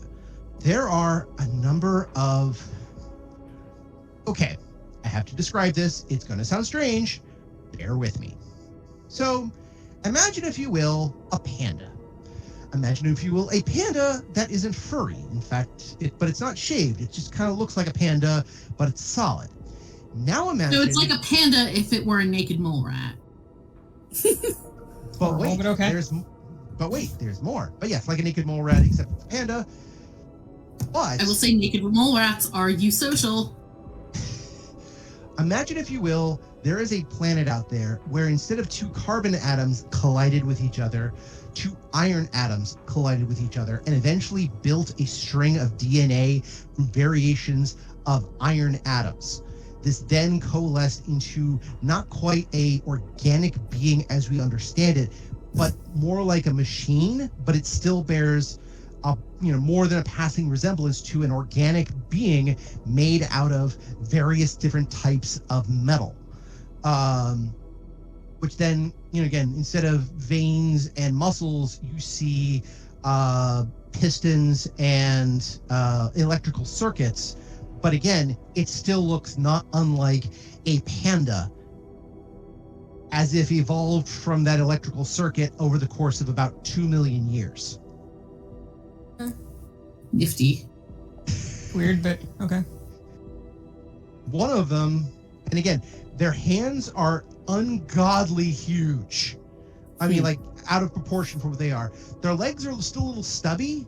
Speaker 7: there are a number of... Okay, I have to describe this. It's going to sound strange. Bear with me. So, imagine, if you will, a panda. Imagine, if you will, a panda that isn't furry. In fact, but it's not shaved. It just kind of looks like a panda, but it's solid. Now imagine... So
Speaker 4: it's like a panda if it were a naked mole rat.
Speaker 7: But wait, there's more. But yes, like a naked mole rat, except it's a panda. But... I
Speaker 4: will say naked mole rats are eusocial.
Speaker 7: Imagine, if you will, there is a planet out there where instead of two carbon atoms collided with each other, two iron atoms collided with each other and eventually built a string of DNA from variations of iron atoms. This then coalesced into not quite a organic being as we understand it, but more like a machine, but it still bears more than a passing resemblance to an organic being made out of various different types of metal. Which then, again, instead of veins and muscles, you see pistons and electrical circuits. But again, it still looks not unlike a panda, as if evolved from that electrical circuit over the course of about 2 million years.
Speaker 4: Nifty.
Speaker 8: Weird, but okay.
Speaker 7: One of them, and again, their hands are ungodly huge. I mean, like, out of proportion for what they are. Their legs are still a little stubby,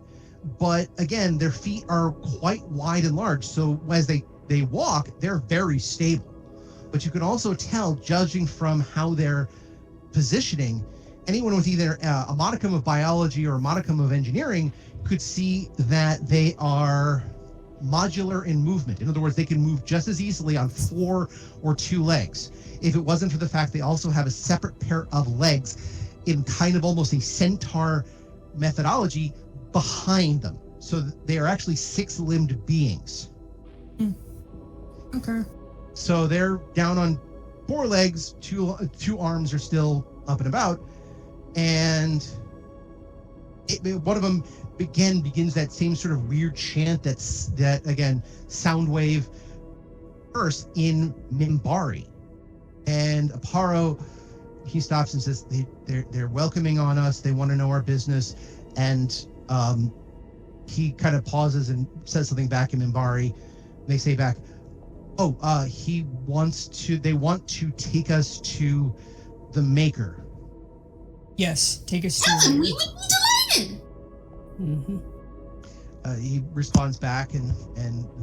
Speaker 7: but again, their feet are quite wide and large. So as they walk, they're very stable. But you can also tell, judging from how they're positioning, anyone with either a modicum of biology or a modicum of engineering could see that they are modular in movement. In other words, they can move just as easily on 4 or 2 legs. If it wasn't for the fact they also have a separate pair of legs in kind of almost a centaur methodology behind them. So they are actually 6-limbed beings.
Speaker 8: Okay.
Speaker 7: So they're down on 4 legs, two arms are still up and about, and one of them begins that same sort of weird chant that again, sound wave first in Minbari. And Aparo, he stops and says they're welcoming on us, they want to know our business, and he kind of pauses and says something back in Minbari. They say back, they want to take us to the Maker.
Speaker 8: Yes, take us
Speaker 10: Tell
Speaker 8: to.
Speaker 10: them we would be delighted.
Speaker 9: Mm-hmm.
Speaker 7: He responds back, and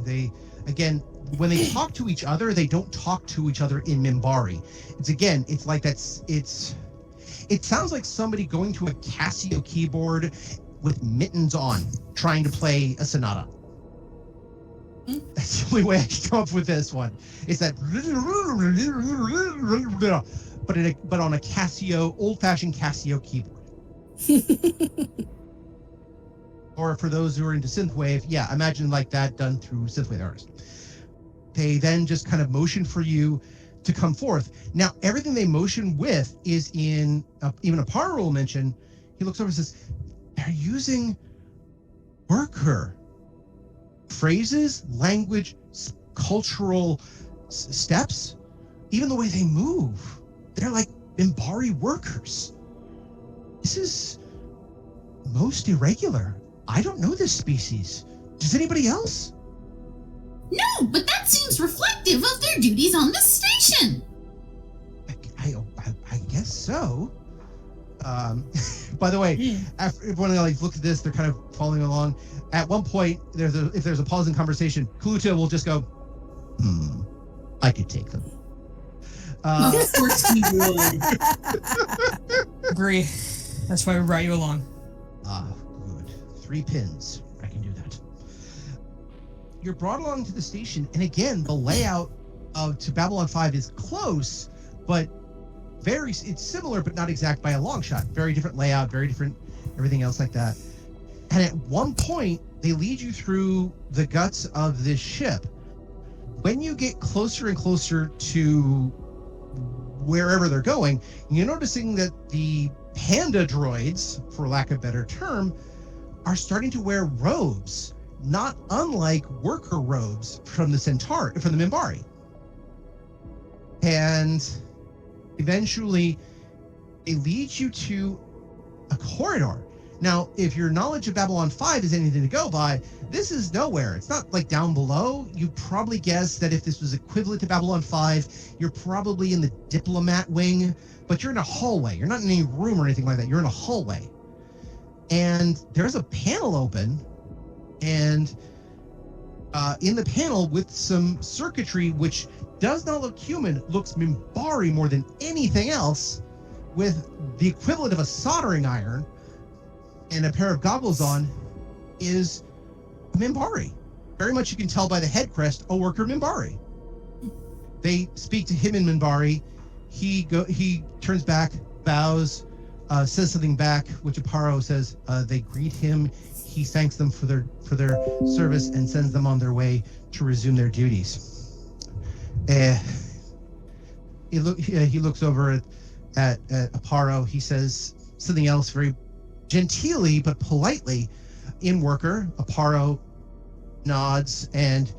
Speaker 7: they, again, when they talk to each other, they don't talk to each other in Minbari. It's like it sounds like somebody going to a Casio keyboard with mittens on, trying to play a sonata. That's the only way I can come up with this one. It's that, but on a Casio, old-fashioned Casio keyboard. Or for those who are into synthwave, yeah, imagine like that done through synthwave artists. They then just kind of motion for you to come forth. Now, everything they motion with is in, even Aparo will mention, he looks over and says, they're using worker phrases, language, cultural steps, even the way they move. They're like Minbari workers. This is most irregular. I don't know this species. Does anybody else?
Speaker 10: No, but that seems reflective of their duties on this station.
Speaker 7: I guess so. By the way, after when I look at this, they're kind of following along. At one point, if there's a pause in conversation, Kaluta will just go, I could take them.
Speaker 10: Of course he would.
Speaker 8: Agree. That's why we brought you along.
Speaker 7: Good. 3 pins. I can do that. You're brought along to the station, and again, the layout to Babylon 5 is close, but it's similar, but not exact by a long shot. Very different layout, very different everything else like that. And at one point, they lead you through the guts of this ship. When you get closer and closer to wherever they're going, you're noticing that the panda droids, for lack of a better term, are starting to wear robes, not unlike worker robes from the Minbari. And eventually, they lead you to a corridor. Now, if your knowledge of Babylon 5 is anything to go by, this is nowhere. It's not like down below. You probably guess that if this was equivalent to Babylon 5, you're probably in the diplomat wing, but you're in a hallway. You're not in any room or anything like that. You're in a hallway. And there's a panel open, and in the panel with some circuitry, which does not look human, looks Minbari more than anything else, with the equivalent of a soldering iron and a pair of goggles on, is Minbari. Very much you can tell by the head crest, a worker Minbari. They speak to him in Minbari. He turns back, bows, says something back, which Aparo says. They greet him. He thanks them for their service and sends them on their way to resume their duties. He looks over at Aparo. He says something else very genteelly but politely in worker. Aparo nods and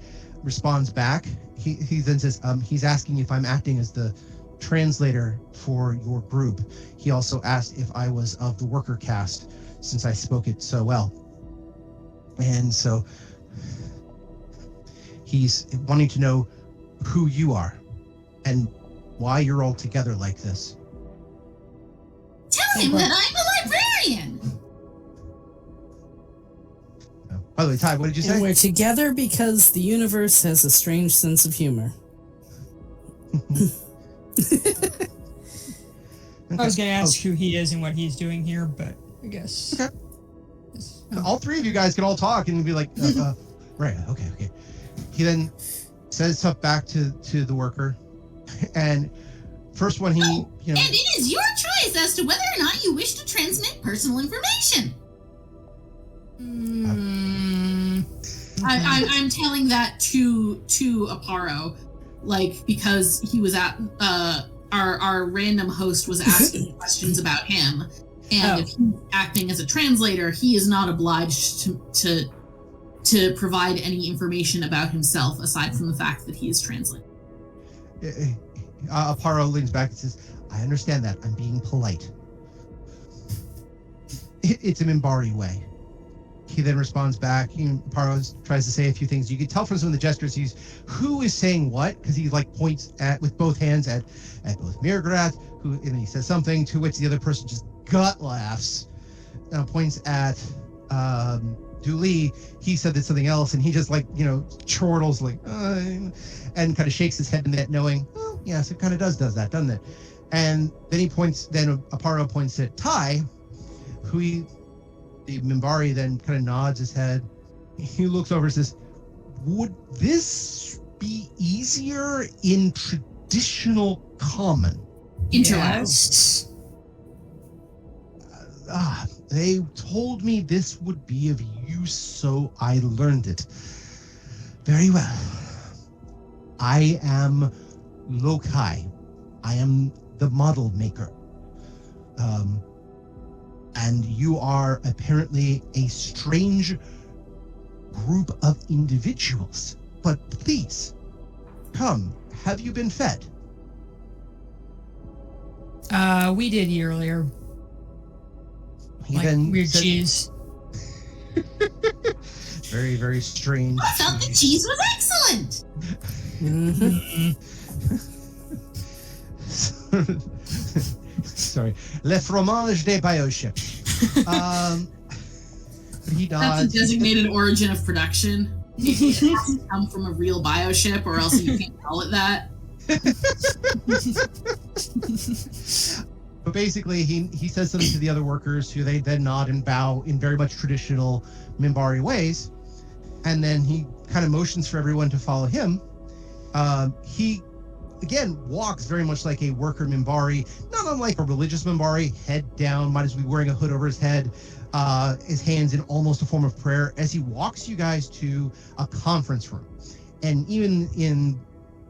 Speaker 7: responds back. He then says, he's asking if I'm acting as the translator for your group. He also asked if I was of the worker caste, since I spoke it so well. And so he's wanting to know who you are and why you're all together like this.
Speaker 10: Tell him that I'm a librarian.
Speaker 7: By the way, Ty, what did you say?
Speaker 9: And we're together because the universe has a strange sense of humor.
Speaker 8: I was going to ask who he is and what he's doing here, but I guess.
Speaker 7: Okay. All three of you guys can all talk and be like, right, okay. He then says stuff back to the worker, and first one
Speaker 10: and it is your choice as to whether or not you wish to transmit personal information. I'm telling that to Aparo, like, because he was at our random host was asking questions about him, and if he's acting as a translator, he is not obliged to provide any information about himself aside from the fact that he is translating.
Speaker 7: Aparo leans back and says, I understand that. I'm being polite. It's a Minbari way. He then responds back. Aparo tries to say a few things. You can tell from some of the gestures who is saying what, because he like points with both hands at both Mirgrath, and he says something to which the other person just gut laughs. Points at Dooley. He said that something else, and he just chortles and kind of shakes his head in that, knowing, well, yes, it kind of does that, doesn't it? And then Aparo points at Ty, the Minbari then kind of nods his head. He looks over and says, would this be easier in traditional common?
Speaker 8: Yes.
Speaker 7: They told me this would be of use, so I learned it. Very well. I am Lokai. I am the model maker. And you are apparently a strange group of individuals. But please, come. Have you been fed?
Speaker 8: We did eat earlier. Weird cheese.
Speaker 7: Very, very strange.
Speaker 10: I felt the cheese was excellent.
Speaker 7: Sorry. Le fromage des bioship. He nods.
Speaker 4: That's a designated origin of production. It has to come from a real bioship, or else you can't call it that.
Speaker 7: But basically, he says something to the other workers, who they then nod and bow in very much traditional Minbari ways, and then he kind of motions for everyone to follow him. He again walks very much like a worker Minbari, not unlike a religious Minbari, head down, might as well be wearing a hood over his head, his hands in almost a form of prayer, as he walks you guys to a conference room. And even in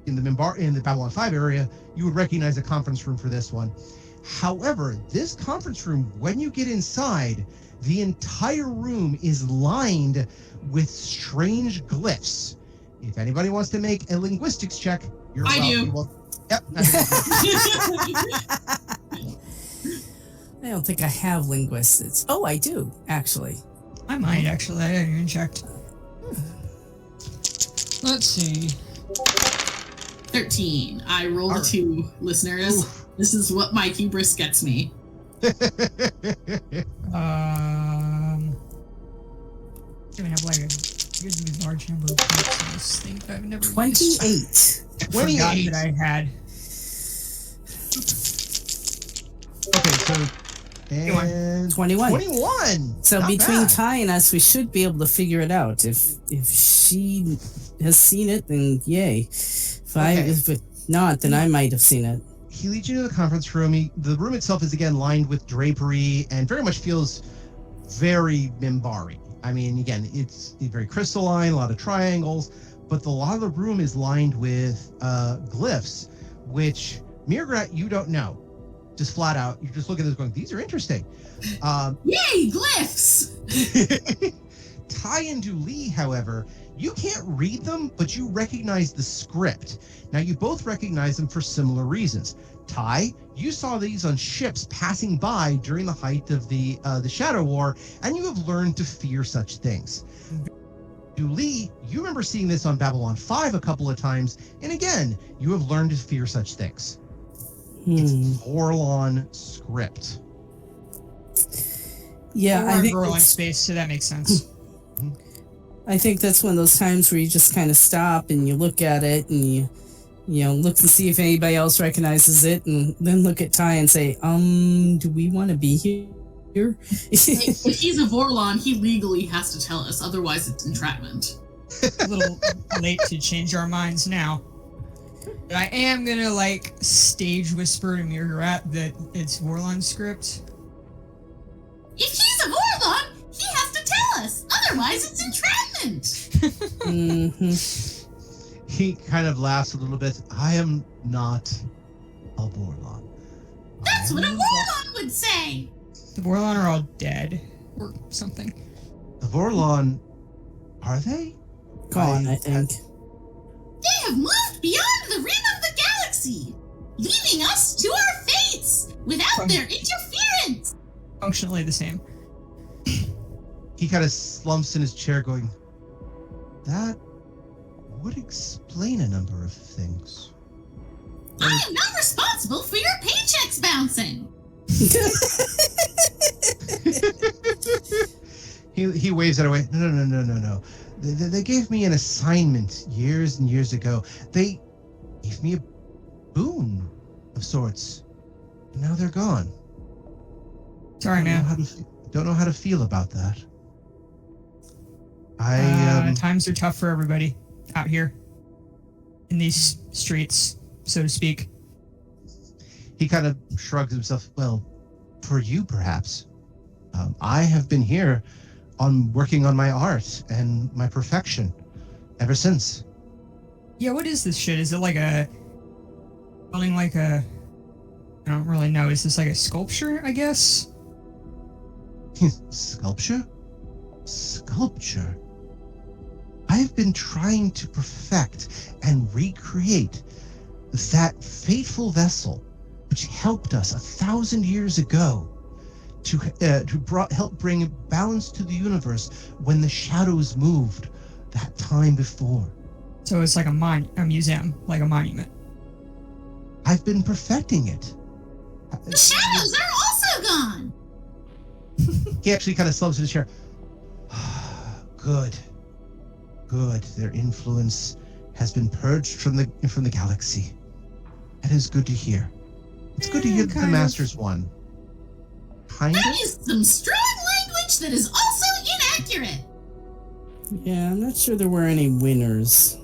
Speaker 7: the Babylon 5 area, you would recognize a conference room for this one. However, this conference room, when you get inside, the entire room is lined with strange glyphs. If anybody wants to make a linguistics check,
Speaker 4: I
Speaker 9: don't think I have linguistics. Oh, I do, actually.
Speaker 8: I might, actually. I haven't even checked. Let's see.
Speaker 4: 13. I rolled a 2, listeners. Oof. This is what my hubris gets me.
Speaker 8: Do we have like a good large number of points in this thing? I've never
Speaker 9: 28.
Speaker 7: 28
Speaker 8: that I had.
Speaker 7: Okay, so 21.
Speaker 9: So
Speaker 7: Not
Speaker 9: between
Speaker 7: bad.
Speaker 9: Ty and us, we should be able to figure it out. If she has seen it, then yay. If not, then I might have seen it.
Speaker 7: He leads you to the conference room. The room itself is again lined with drapery and very much feels very Minbari. I mean, again, it's very crystalline, a lot of triangles, but a lot of the room is lined with glyphs, which Mirgrat, you don't know. Just flat out, you just look at this going, these are interesting.
Speaker 4: Yay, glyphs!
Speaker 7: Ty and Dooley, however, you can't read them, but you recognize the script. Now, you both recognize them for similar reasons. Ty, you saw these on ships passing by during the height of the Shadow War, and you have learned to fear such things. Dooley, you remember seeing this on Babylon 5 a couple of times, and again, you have learned to fear such things. It's Orlon script.
Speaker 9: Yeah, I think
Speaker 8: growing space, so that makes sense.
Speaker 9: I think that's one of those times where you just kind of stop and you look at it and look to see if anybody else recognizes it, and then look at Ty and say, do we want to be here?
Speaker 10: If he's a Vorlon, he legally has to tell us, otherwise it's entrapment.
Speaker 8: A little late to change our minds now. But I am gonna stage whisper to Mirgarat that it's Vorlon script.
Speaker 10: If he's a Vorlon, he has to tell us, otherwise it's entrapment.
Speaker 7: He kind of laughs a little bit. I am not a Vorlon.
Speaker 10: That's what a Vorlon would say.
Speaker 8: The Vorlon are all dead or something.
Speaker 7: The Vorlon, are they?
Speaker 9: Gone, I think.
Speaker 10: They have moved beyond the rim of the galaxy, leaving us to our fates without their interference.
Speaker 8: Functionally the same.
Speaker 7: He kind of slumps in his chair going, that would explain a number of things.
Speaker 10: I am not responsible for your paychecks bouncing.
Speaker 7: He waves that away. No. They gave me an assignment years and years ago. They gave me a boon of sorts. And now they're gone.
Speaker 8: Sorry, man.
Speaker 7: Don't know how to feel about that.
Speaker 8: Times are tough for everybody out here in these streets, so to speak.
Speaker 7: He kind of shrugs himself. Well, for you, perhaps. I have been here working on my art and my perfection ever since.
Speaker 8: Yeah, what is this shit? Is it building I don't really know. Is this like a sculpture, I guess?
Speaker 7: Sculpture? I've been trying to perfect and recreate that fateful vessel which helped us 1,000 years ago to help bring balance to the universe when the shadows moved that time before.
Speaker 8: So it's like a museum, like a monument.
Speaker 7: I've been perfecting it.
Speaker 10: The shadows are also gone.
Speaker 7: He actually kind of slumps in his chair. Good. Their influence has been purged from the galaxy. That is good to hear. It's good to hear that the Masters won.
Speaker 10: That is some strong language that is also inaccurate.
Speaker 9: Yeah, I'm not sure there were any winners.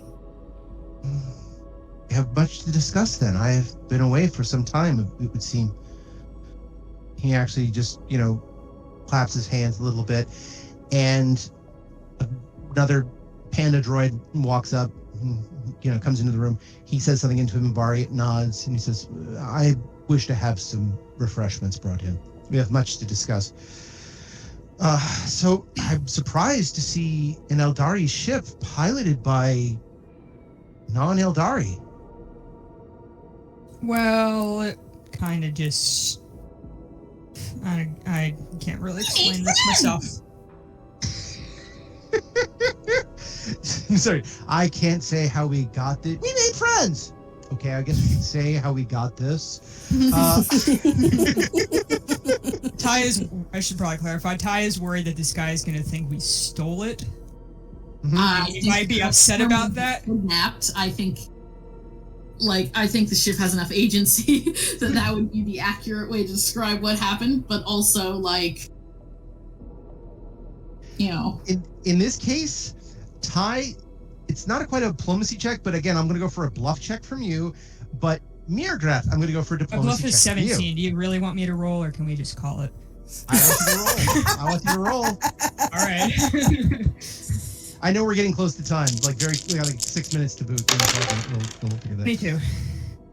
Speaker 7: We have much to discuss then. I have been away for some time, it would seem. He actually just, claps his hands a little bit, and another panda droid walks up, comes into the room. He says something into him, and Bari nods, and he says, I wish to have some refreshments brought in. We have much to discuss. So I'm surprised to see an Eldari ship piloted by non-Eldari.
Speaker 8: Well, it kind of just... I can't really explain this myself.
Speaker 7: Sorry, I can't say how we got this. We made friends! Okay, I guess we can say how we got this.
Speaker 8: Ty is... I should probably clarify. Ty is worried that this guy is going to think we stole it. He might be upset about that.
Speaker 10: Kidnapped, I think the ship has enough agency that would be the accurate way to describe what happened, but also
Speaker 7: In this case, Ty, it's not quite a diplomacy check, but again, I'm going to go for a bluff check from you. But Mirgrath, I'm going to go for a diplomacy check.
Speaker 8: My bluff is 17. Do you really want me to roll, or can we just call it?
Speaker 7: I want you to roll.
Speaker 8: All right.
Speaker 7: I know we're getting close to time. We got 6 minutes to boot. We'll figure that.
Speaker 8: 22.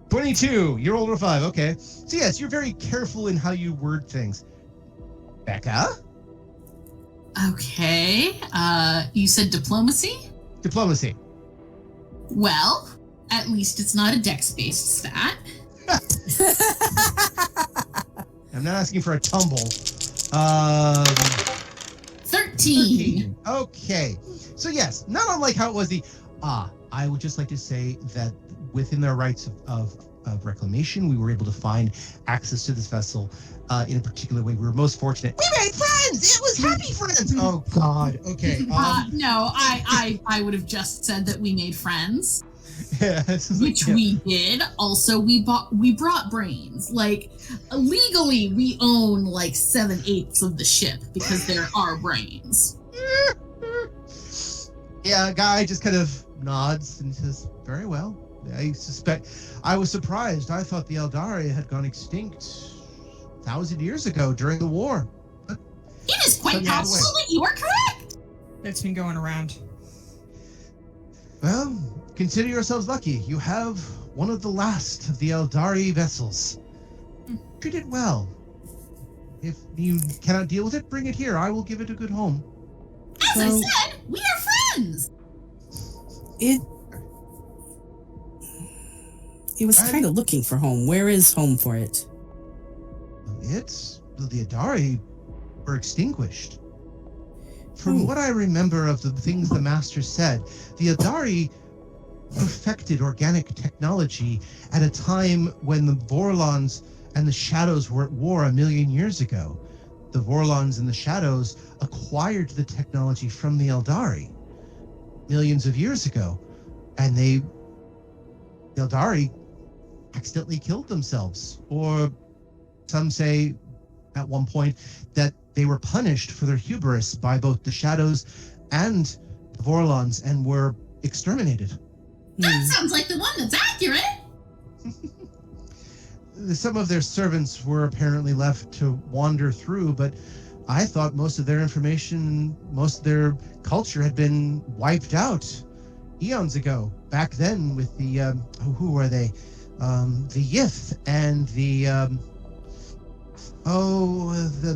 Speaker 7: 22. You rolled a 5. Okay. So yes, you're very careful in how you word things. Becca?
Speaker 10: Okay. You said diplomacy?
Speaker 7: Diplomacy.
Speaker 10: Well, at least it's not a dex-based stat.
Speaker 7: I'm not asking for a tumble.
Speaker 10: 13.
Speaker 7: Okay. So yes, not unlike how it was I would just like to say that within their rights of reclamation, we were able to find access to this vessel in a particular way. We were most fortunate. We made friends! It was happy friends! Oh, God. Okay.
Speaker 10: No, I would have just said that we made friends.
Speaker 7: Yeah, this is
Speaker 10: Which we did. Also, we brought brains. Like, legally, we own like 7/8 of the ship because there are brains.
Speaker 7: Yeah, guy just kind of nods and says, "Very well. I was surprised. I thought the Eldari had gone extinct 1,000 years ago during the war."
Speaker 10: It is quite possible that you are correct.
Speaker 8: That's been going around.
Speaker 7: Well, consider yourselves lucky. You have one of the last of the Eldari vessels. Treat it well. If you cannot deal with it, bring it here. I will give it a good home.
Speaker 10: As I said, we are friends.
Speaker 9: It was kind of looking for home. Where is home for it?
Speaker 7: The Eldari were extinguished. From what I remember of the things the Master said, the Eldari perfected organic technology at a time when the Vorlons and the Shadows were at war 1,000,000 years ago. The Vorlons and the Shadows acquired the technology from the Eldari millions of years ago, and the Eldari accidentally killed themselves, or some say at one point that they were punished for their hubris by both the Shadows and the Vorlons and were exterminated.
Speaker 10: That sounds like the one that's accurate.
Speaker 7: Some of their servants were apparently left to wander through, but I thought most of their information, most of their culture had been wiped out eons ago. Back then with the, who were they? The Yith and the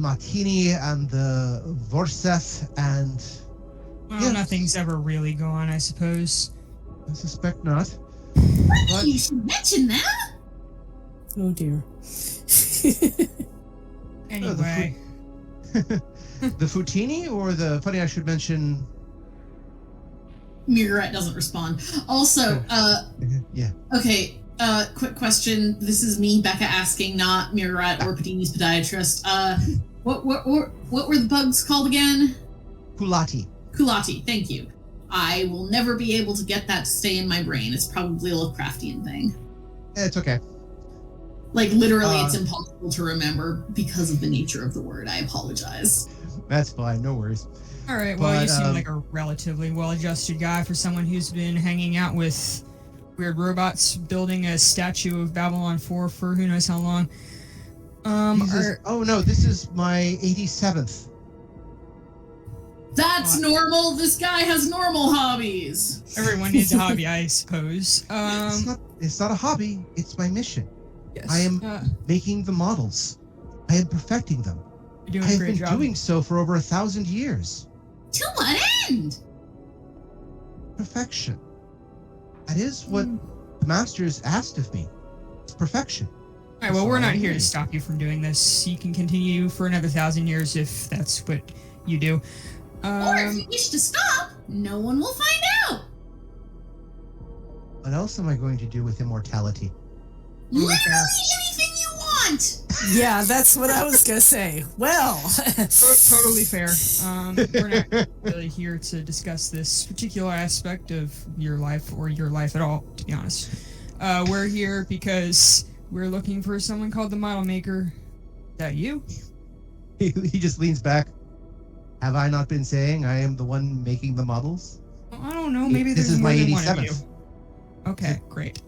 Speaker 7: Martini and the Vorseth and...
Speaker 8: Well, nothing's ever really gone, I suppose.
Speaker 7: I suspect not.
Speaker 10: Funny you should mention that.
Speaker 9: Oh dear.
Speaker 8: Anyway.
Speaker 7: The Futini or the... Funny I should mention...
Speaker 10: Murgaret doesn't respond. Also,
Speaker 7: yeah.
Speaker 10: Okay, quick question. This is me, Becca, asking, not Murgaret or Padini's podiatrist. What were the bugs called again?
Speaker 7: Kulati.
Speaker 10: Kulati, thank you. I will never be able to get that to stay in my brain. It's probably a Lovecraftian thing.
Speaker 7: It's okay.
Speaker 10: Like, literally, it's impossible to remember because of the nature of the word. I apologize.
Speaker 7: That's fine, no worries.
Speaker 8: All right, well, you seem like a relatively well-adjusted guy for someone who's been hanging out with weird robots, building a statue of Babylon 4 for who knows how long.
Speaker 7: This is my 87th.
Speaker 10: That's normal. This guy has normal hobbies.
Speaker 8: Everyone needs a hobby, I suppose.
Speaker 7: It's not a hobby. It's my mission.
Speaker 8: Yes.
Speaker 7: I am making the models. I am perfecting them.
Speaker 8: You're doing
Speaker 7: I
Speaker 8: a
Speaker 7: have
Speaker 8: great
Speaker 7: been
Speaker 8: job.
Speaker 7: doing so for over 1,000 years.
Speaker 10: To what end?
Speaker 7: Perfection. That is what the Masters asked of me. It's perfection.
Speaker 8: All right, well, we're not here to stop you from doing this. You can continue for another 1,000 years if that's what you do.
Speaker 10: Or if you wish to stop, no one will find out.
Speaker 7: What else am I going to do with immortality?
Speaker 10: Literally anything you want.
Speaker 9: Yeah, that's what I was gonna say. Well,
Speaker 8: totally fair. We're not really here to discuss this particular aspect of your life or your life at all, to be honest. We're here because we're looking for someone called the Model Maker. Is that you?
Speaker 7: He just leans back. Have I not been saying I am the one making the models?
Speaker 8: Well, I don't know. Maybe
Speaker 7: this
Speaker 8: there's
Speaker 7: is
Speaker 8: more
Speaker 7: my
Speaker 8: than one of
Speaker 7: 87th.
Speaker 8: you. Okay, great.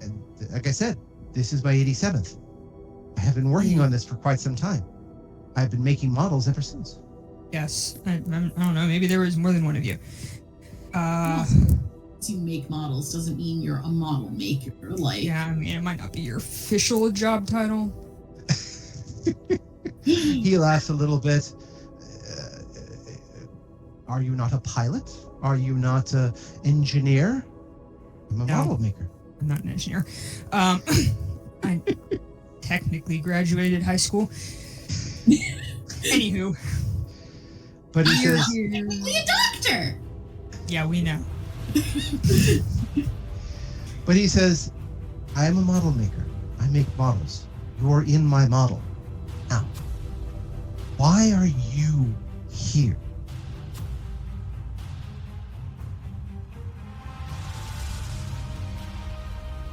Speaker 7: And like I said, this is my 87th. I have been working on this for quite some time. I've been making models ever since.
Speaker 8: Yes. I don't know. Maybe there was more than one of you.
Speaker 10: You make models doesn't mean you're a model maker. Like,
Speaker 8: yeah, I mean, it might not be your official job title.
Speaker 7: He laughs a little bit. Are you not a pilot? Are you not an engineer? I'm a model maker.
Speaker 8: I'm not an engineer. I technically graduated high school. Anywho.
Speaker 7: But he says...
Speaker 10: You're technically a doctor!
Speaker 8: Yeah, we know.
Speaker 7: But he says, I am a model maker. I make models. You're in my model. Now, why are you here?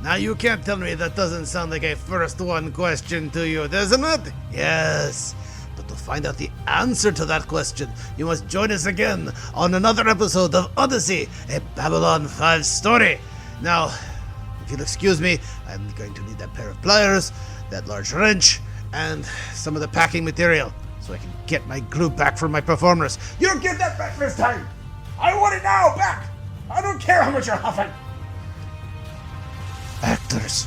Speaker 6: Now you can't tell me that doesn't sound like a first one question to you, doesn't it? Yes. But to find out the answer to that question, you must join us again on another episode of Odyssey, a Babylon 5 story. Now, if you'll excuse me, I'm going to need that pair of pliers, that large wrench, and some of the packing material, so I can get my glue back from my performers. You don't get that back this time! I want it now, back! I don't care how much you're huffing! Actors.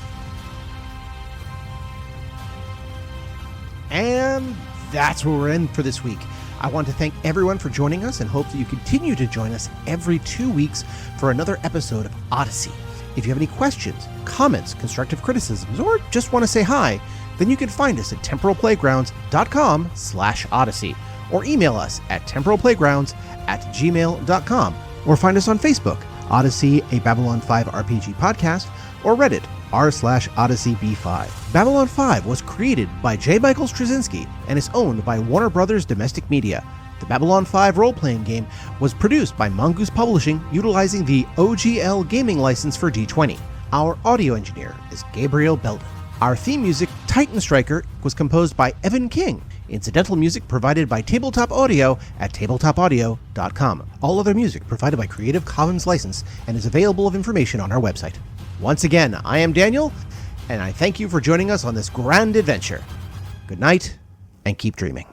Speaker 11: And that's where we're in for this week. I want to thank everyone for joining us and hope that you continue to join us every 2 weeks for another episode of Odyssey. If you have any questions, comments, constructive criticisms, or just want to say hi, then you can find us at temporalplaygrounds.com/Odyssey, or email us at temporalplaygrounds@gmail.com, or find us on Facebook, Odyssey, a Babylon 5 RPG podcast, or Reddit, r/OdysseyB5. Babylon 5 was created by J. Michael Straczynski and is owned by Warner Brothers Domestic Media. The Babylon 5 role-playing game was produced by Mongoose Publishing utilizing the OGL gaming license for D20. Our audio engineer is Gabriel Belden. Our theme music, Titan Striker, was composed by Evan King. Incidental music provided by Tabletop Audio at tabletopaudio.com. All other music provided by Creative Commons license and is available of information on our website. Once again, I am Daniel, and I thank you for joining us on this grand adventure. Good night, and keep dreaming.